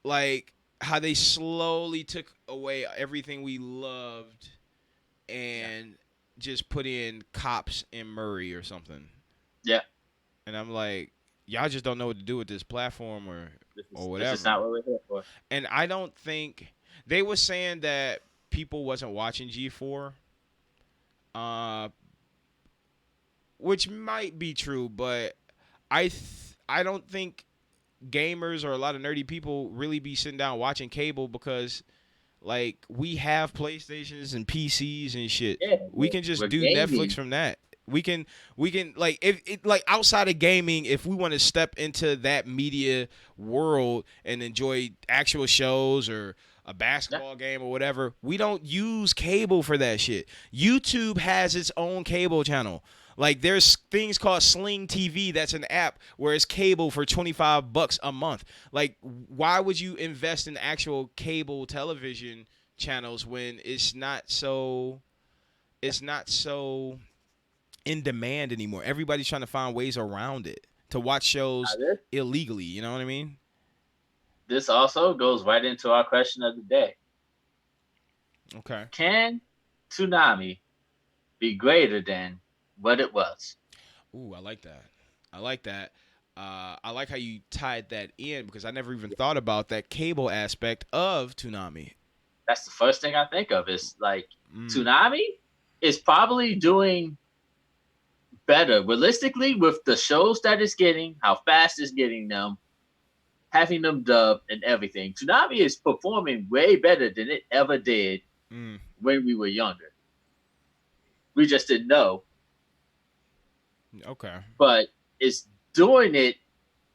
like how they slowly took away everything we loved and just put in Cops and Murray or something. Yeah. And I'm like, y'all just don't know what to do with this platform or whatever. This is not what we're here for. And I don't think they were saying that people wasn't watching G4, which might be true, but I don't think gamers or a lot of nerdy people really be sitting down watching cable because like we have PlayStations and PCs and shit. Yeah, we can just do gaming. Netflix from that. We can like if it like outside of gaming, if we want to step into that media world and enjoy actual shows or a basketball game or whatever, we don't use cable for that shit. YouTube has its own cable channel. Like there's things called Sling TV that's an app where it's cable for $25 a month. Like why would you invest in actual cable television channels when it's not so in demand anymore? Everybody's trying to find ways around it to watch shows illegally, you know what I mean? This also goes right into our question of the day. Okay. Can Toonami be greater than what it was? Ooh, I like that. I like that. I like how you tied that in because I never even thought about that cable aspect of Toonami. That's the first thing I think of is like Toonami is probably doing better realistically with the shows that it's getting, how fast it's getting them, having them dubbed and everything. Toonami is performing way better than it ever did when we were younger. We just didn't know. Okay. But it's doing it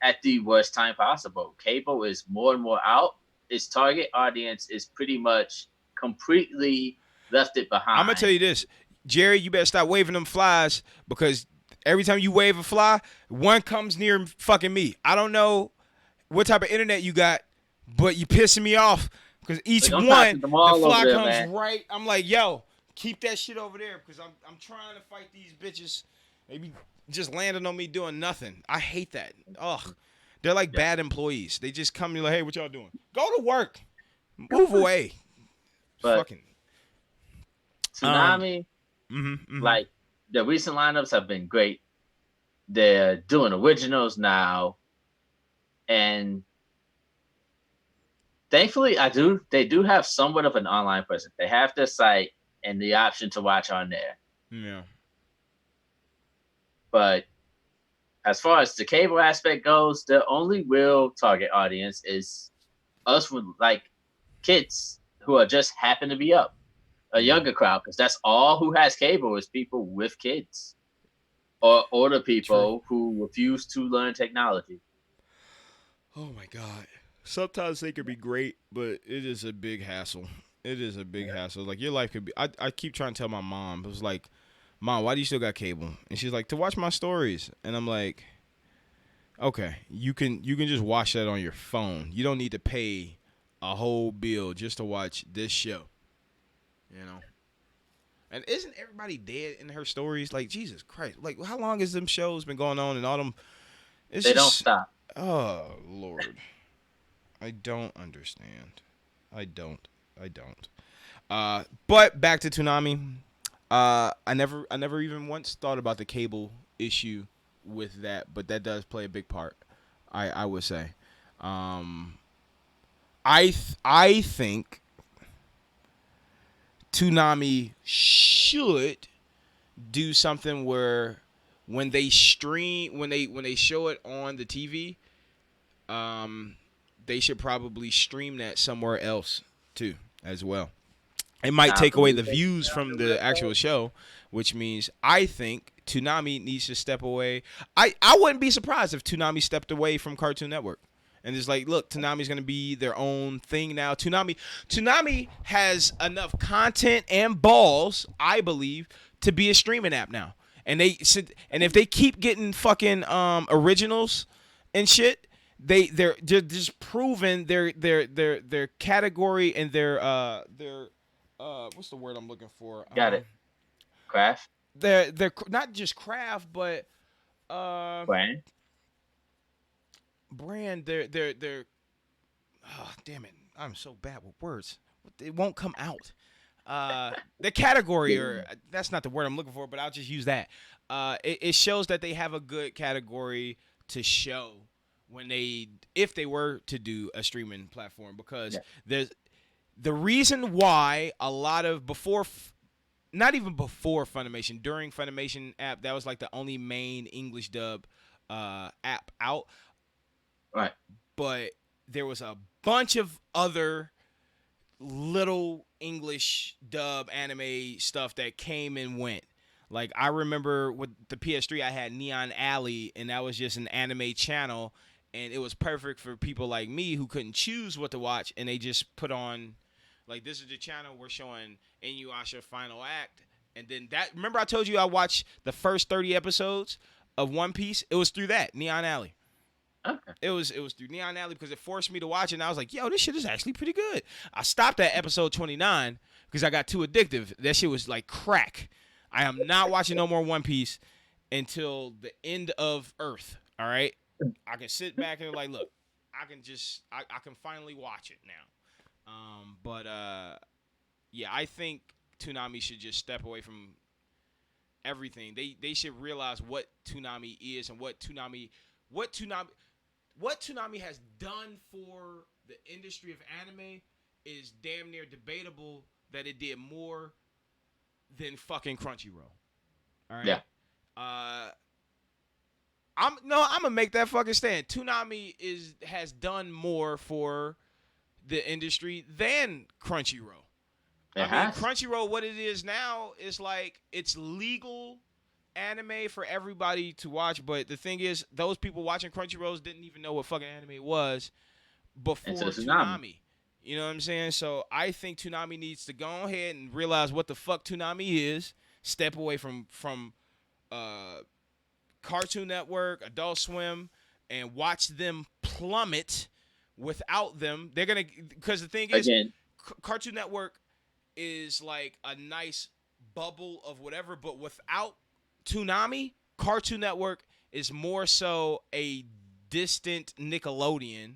at the worst time possible. Cable is more and more out. Its target audience is pretty much completely left it behind. I'm going to tell you this. Jerry, you better stop waving them flies because every time you wave a fly, one comes near fucking me. I don't know what type of internet you got, but you pissing me off because each one, the fly comes man. Right. I'm like, yo, keep that shit over there because I'm trying to fight these bitches. Maybe just landing on me doing nothing. I hate that. Ugh. They're like bad employees. They just come and like, hey, what y'all doing? Go to work. Move away. But fucking. Toonami, like the recent lineups have been great. They're doing originals now. And thankfully, they do have somewhat of an online presence. They have their site and the option to watch on there. Yeah. But as far as the cable aspect goes, the only real target audience is us with like kids who are just happen to be up. A younger crowd, because that's all who has cable is people with kids. Or older people who refuse to learn technology. Oh my God. Sometimes they could be great, but it is a big hassle. It is a big hassle. Like your life could be. I keep trying to tell my mom. It was like, Mom, why do you still got cable? And she's like, to watch my stories. And I'm like, okay, you can just watch that on your phone. You don't need to pay a whole bill just to watch this show. You know. And isn't everybody dead in her stories? Like Jesus Christ! Like how long has them shows been going on and all them? It's They don't just stop. oh Lord, I don't understand. I don't. I don't. But back to Toonami. I never even once thought about the cable issue with that, but that does play a big part. I would say. Um, I think Toonami should do something where when they stream when they show it on the TV, um, they should probably stream that somewhere else too as well. It might Now, take can away we the take views down from the the red actual ball? show, which means I think Toonami needs to step away. I wouldn't be surprised if Toonami stepped away from Cartoon Network. And it's like, look, Toonami's gonna be their own thing now. Toonami has enough content and balls, I believe, to be a streaming app now. And if they keep getting fucking originals and shit, they're just proving their category and their what's the word I'm looking for? Got it. Crash. They're not just craft, but Brand. brand. They're oh damn it! I'm so bad with words. It won't come out. The category, or that's not the word I'm looking for, but I'll just use that. It shows that they have a good category to show if they were to do a streaming platform, because there's the reason why a lot of not even before Funimation, during Funimation app, that was like the only main English dub app out. Right. But there was a bunch of other little English dub anime stuff that came and went. Like I remember with the PS3, I had Neon Alley, and that was just an anime channel, and it was perfect for people like me who couldn't choose what to watch, and they just put on, like, this is the channel we're showing Inuyasha Final Act, and then that. Remember I told you I watched the first 30 episodes of One Piece? It was through that Neon Alley. Okay. It was through Neon Alley because it forced me to watch it, and I was like, yo, this shit is actually pretty good. I stopped at episode 29 because I got too addictive. That shit was like crack. I am not watching no more One Piece until the end of Earth. All right, I can sit back and like, look, I can finally watch it now. But yeah, I think Toonami should just step away from everything. They should realize what Toonami is and what Toonami has done for the industry of anime is damn near debatable that it did more than fucking Crunchyroll. All right. Yeah. I'm gonna make that fucking stand. Toonami has done more for the industry than Crunchyroll. Crunchyroll, what it is now is like it's legal anime for everybody to watch, but the thing is, those people watching Crunchyrolls didn't even know what fucking anime was before Toonami. You know what I'm saying? So I think Toonami needs to go ahead and realize what the fuck Toonami is, step away from Cartoon Network, Adult Swim, and watch them plummet without them. They're gonna, because the thing is, Cartoon Network is like a nice bubble of whatever, but without Toonami, Cartoon Network is more so a distant Nickelodeon,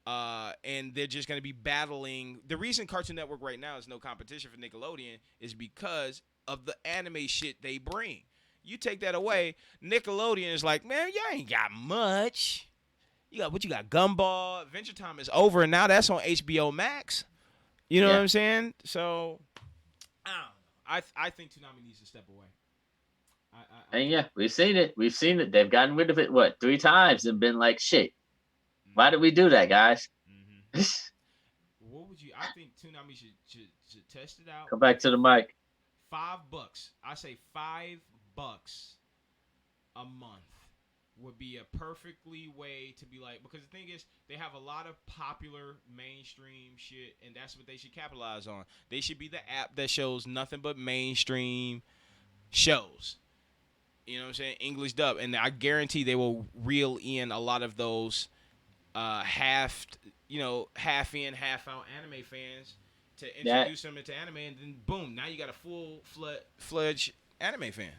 and they're just going to be battling. The reason Cartoon Network right now is no competition for Nickelodeon is because of the anime shit they bring. You take that away, Nickelodeon is like, man, y'all ain't got much. You got Gumball. Adventure Time is over, and now that's on HBO Max. You know what I'm saying? So, I don't know. I think Toonami needs to step away. And yeah, we've seen it. They've gotten rid of it, 3 times and been like, shit. Why did we do that, guys? Mm-hmm. What would you? I think Toonami should test it out. Come back to the mic. $5. I say $5 a month would be a perfectly way to be like, because the thing is, they have a lot of popular mainstream shit, and that's what they should capitalize on. They should be the app that shows nothing but mainstream shows. You know what I'm saying? English dub. And I guarantee they will reel in a lot of those half in, half out anime fans to introduce them into anime, and then boom, now you got a full-fledged anime fan.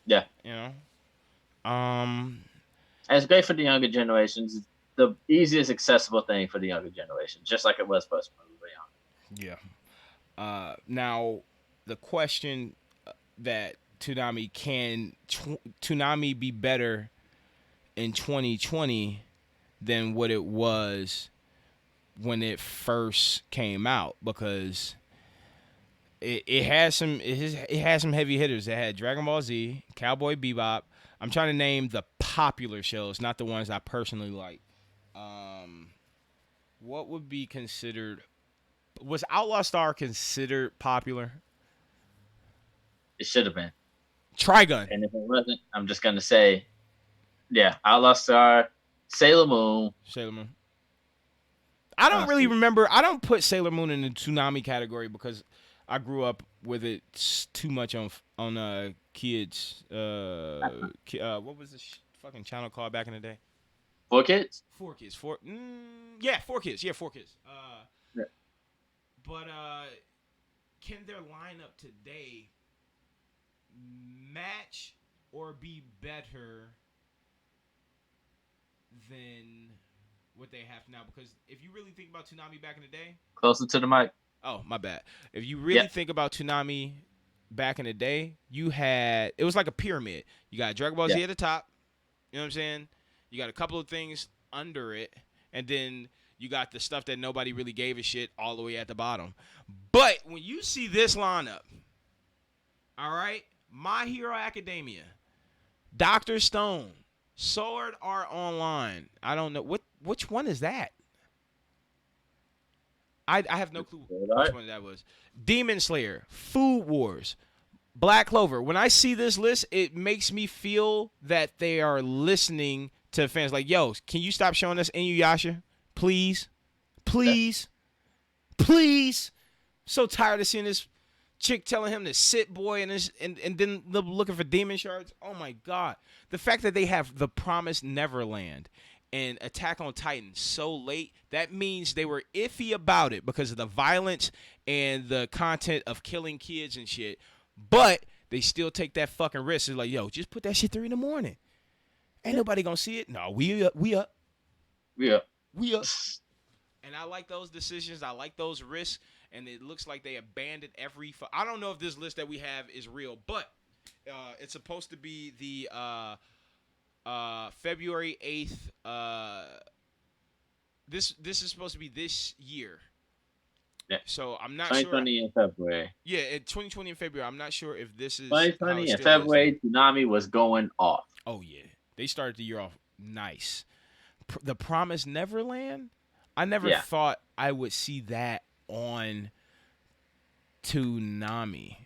Yeah. You know? And it's great for the younger generations. It's the easiest accessible thing for the younger generation, just like it was for us when we were young. Yeah. Now, the question that Toonami, can Toonami be better in 2020 than what it was when it first came out? Because it has some heavy hitters. It had Dragon Ball Z, Cowboy Bebop. I'm trying to name the popular shows, not the ones I personally like. What would be considered? Was Outlaw Star considered popular? It should have been. Trigun. And if it wasn't, I'm just gonna say, yeah, Outlaw Star, Sailor Moon. I don't really remember. I don't put Sailor Moon in the Toonami category because I grew up with it too much on kids. What was this fucking channel called back in the day? 4Kids. 4Kids. 4Kids. Yeah, 4Kids. Yeah. But can their lineup today match or be better than what they have now? Because if you really think about Toonami back in the day, closer to the mic. Oh, my bad. If you really think about Toonami back in the day, it was like a pyramid. You got Dragon Ball Z at the top. You know what I'm saying? You got a couple of things under it, and then you got the stuff that nobody really gave a shit all the way at the bottom. But when you see this lineup, all right, My Hero Academia, Dr. Stone, Sword Art Online. I don't know which one is that. I have no clue which one that was. Demon Slayer, Food Wars, Black Clover. When I see this list, it makes me feel that they are listening to fans. Like, yo, can you stop showing us Inuyasha? Please? Please? Please? So tired of seeing this chick telling him to sit, boy, and then looking for demon shards. Oh, my God. The fact that they have The Promised Neverland and Attack on Titan so late, that means they were iffy about it because of the violence and the content of killing kids and shit. But they still take that fucking risk. It's like, yo, just put that shit 3 a.m. Ain't nobody gonna see it. No, we up. And I like those decisions. I like those risks. And it looks like they abandoned every. I don't know if this list that we have is real, but it's supposed to be the February 8th. This is supposed to be this year. Yeah. So I'm not 2020 sure. in February. Yeah, in 2020 in February. I'm not sure if this is 2020 in February. Toonami was going off. Oh yeah, they started the year off nice. The Promised Neverland. I never thought I would see that on Toonami.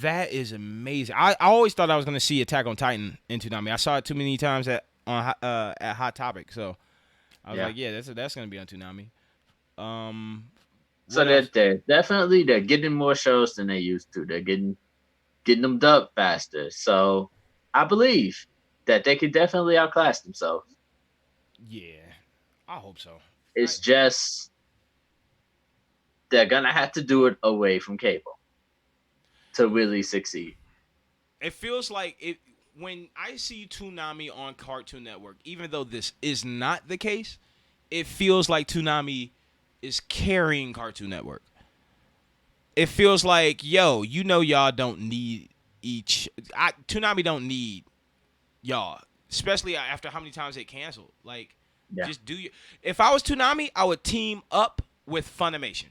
That is amazing. I always thought I was going to see Attack on Titan in Toonami. I saw it too many times at Hot Topic, so I was like, yeah, that's going to be on Toonami. So they're definitely getting more shows than they used to. They're getting them dubbed faster. So I believe that they could definitely outclass themselves. Yeah, I hope so. It's just they're gonna have to do it away from cable to really succeed. It feels like it when I see Toonami on Cartoon Network, even though this is not the case, it feels like Toonami is carrying Cartoon Network. It feels like, yo, y'all don't need Toonami don't need y'all, especially after how many times they canceled. Like, just do you. If I was Toonami, I would team up with Funimation.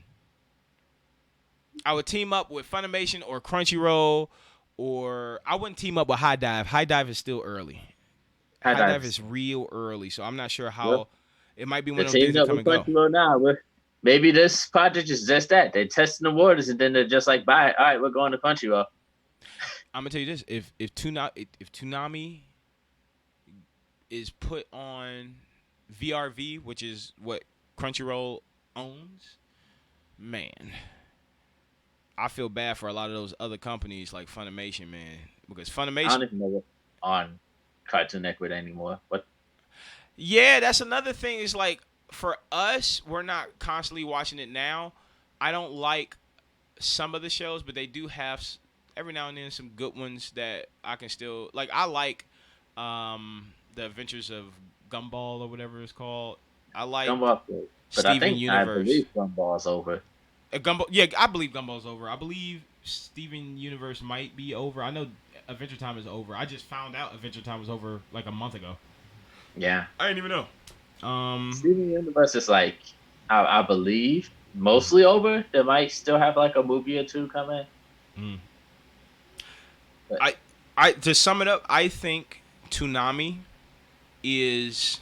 I would team up with Funimation or Crunchyroll, or I wouldn't team up with High Dive. High Dive is still early. High Dive is real early, so I'm not sure how. It might be one of those things that come and go. Now, maybe this project is just that. They're testing the waters, and then they're just like, bye. All right, we're going to Crunchyroll. I'm going to tell you this. If Toonami is put on VRV, which is what Crunchyroll owns, man, I feel bad for a lot of those other companies like Funimation, man, because Funimation. I don't even know what's on Cartoon Network anymore. What? Yeah, that's another thing. Is like for us, we're not constantly watching it now. I don't like some of the shows, but they do have every now and then some good ones that I can still like. I like the Adventures of Gumball or whatever it's called. I like Gumball, but Steven I Universe. believe Gumball's over. Gumball, yeah, I believe Gumball's over. I believe Steven Universe might be over. I know Adventure Time is over. I just found out Adventure Time was over like a month ago. Yeah, I didn't even know. Steven Universe is like, I believe, mostly over. They might still have like a movie or two coming. Mm. I to sum it up, I think Toonami is.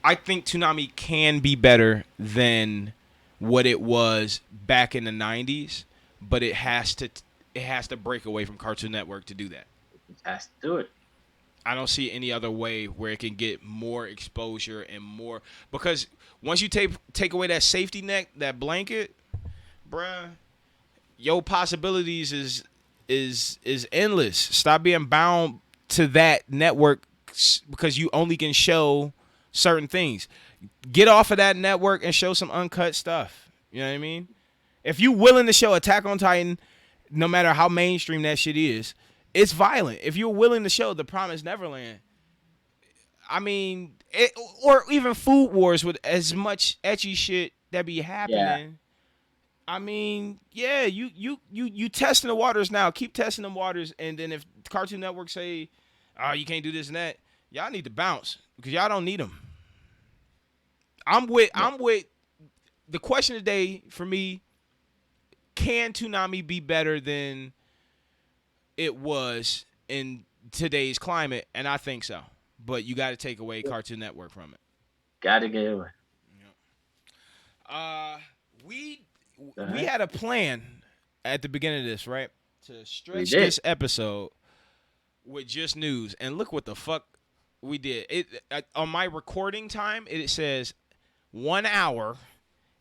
I think Toonami can be better than what it was back in the '90s, but it has to break away from Cartoon Network to do that. It has to do it. I don't see any other way where it can get more exposure and more, because once you take away that safety net, that blanket, bruh, your possibilities is endless. Stop being bound to that network because you only can show certain things. Get off of that network and show some uncut stuff. You know what I mean? If you willing to show Attack on Titan, no matter how mainstream that shit is, it's violent. If you're willing to show The Promised Neverland, I mean, or even Food Wars with as much etchy shit that be happening. Yeah. I mean, yeah, you testing the waters now. Keep testing them waters, and then if Cartoon Network say, "Oh, you can't do this and that," y'all need to bounce because y'all don't need them. I'm with the question today for me. Can Toonami be better than it was in today's climate? And I think so. But you got to take away Cartoon Network from it. Got to get away. We had a plan at the beginning of this, right? To stretch this episode with just news. And look what the fuck we did. On my recording time, it says 1 hour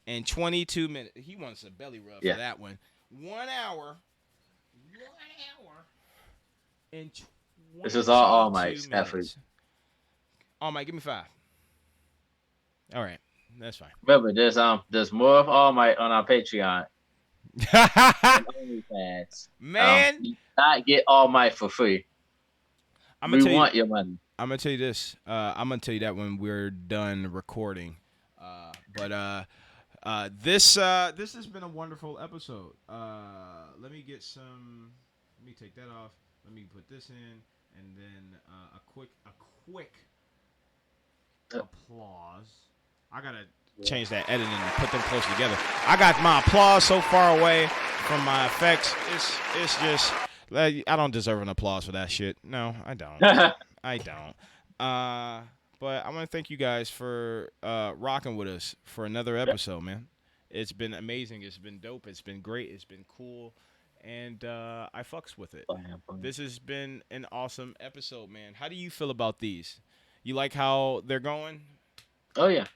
and 22 minutes. He wants a belly rub for that one. 1 hour. And 22 this is all Mike's effort. All Might, give me 5. All right, that's fine. Remember, there's more of All Might on our Patreon. Man, you not get All Might for free. We want your money. I'm gonna tell you this. I'm gonna tell you that when we're done recording. But this has been a wonderful episode. Let me take that off. Let me put this in, and then a quick applause. I gotta change that editing and put them close together. I got my applause so far away from my effects. It's just I don't deserve an applause for that shit. No, I don't. I don't. But I want to thank you guys for rocking with us for another episode, man. It's been amazing. It's been dope. It's been great. It's been cool. And I fucks with it. This has been an awesome episode, man. How do you feel about these? You like how they're going? Oh yeah.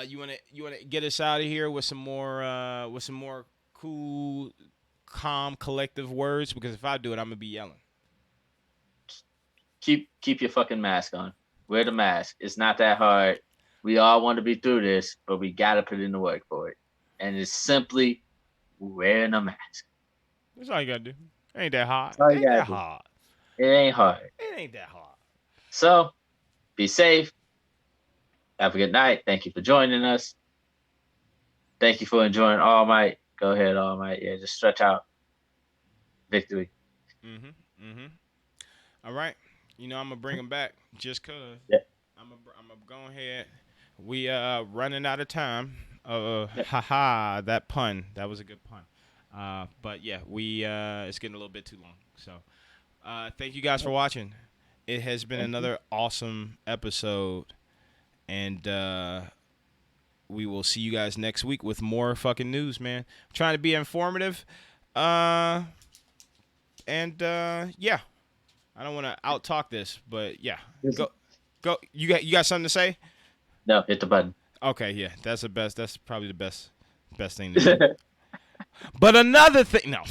You wanna get us out of here with some more cool, calm, collective words? Because if I do it, I'm gonna be yelling. Keep your fucking mask on. Wear the mask. It's not that hard. We all want to be through this, but we gotta put in the work for it. And it's simply wearing a mask. That's all you gotta do. It ain't that hard. It ain't that hard. It ain't hard. It ain't that hard. So, be safe. Have a good night. Thank you for joining us. Thank you for enjoying All Might. Go ahead, All Might. Yeah, just stretch out. Victory. All right. You know I'm gonna bring them back just cause. Yeah. I'm gonna go ahead. We running out of time. Haha, that pun. That was a good pun. But yeah, it's getting a little bit too long. So, thank you guys for watching. It has been another awesome episode, and we will see you guys next week with more fucking news, man. I'm trying to be informative, yeah. I don't want to out talk this, but yeah, go. You got something to say? No, hit the button. Okay, yeah, that's the best. That's probably the best thing to do. But another thing, no.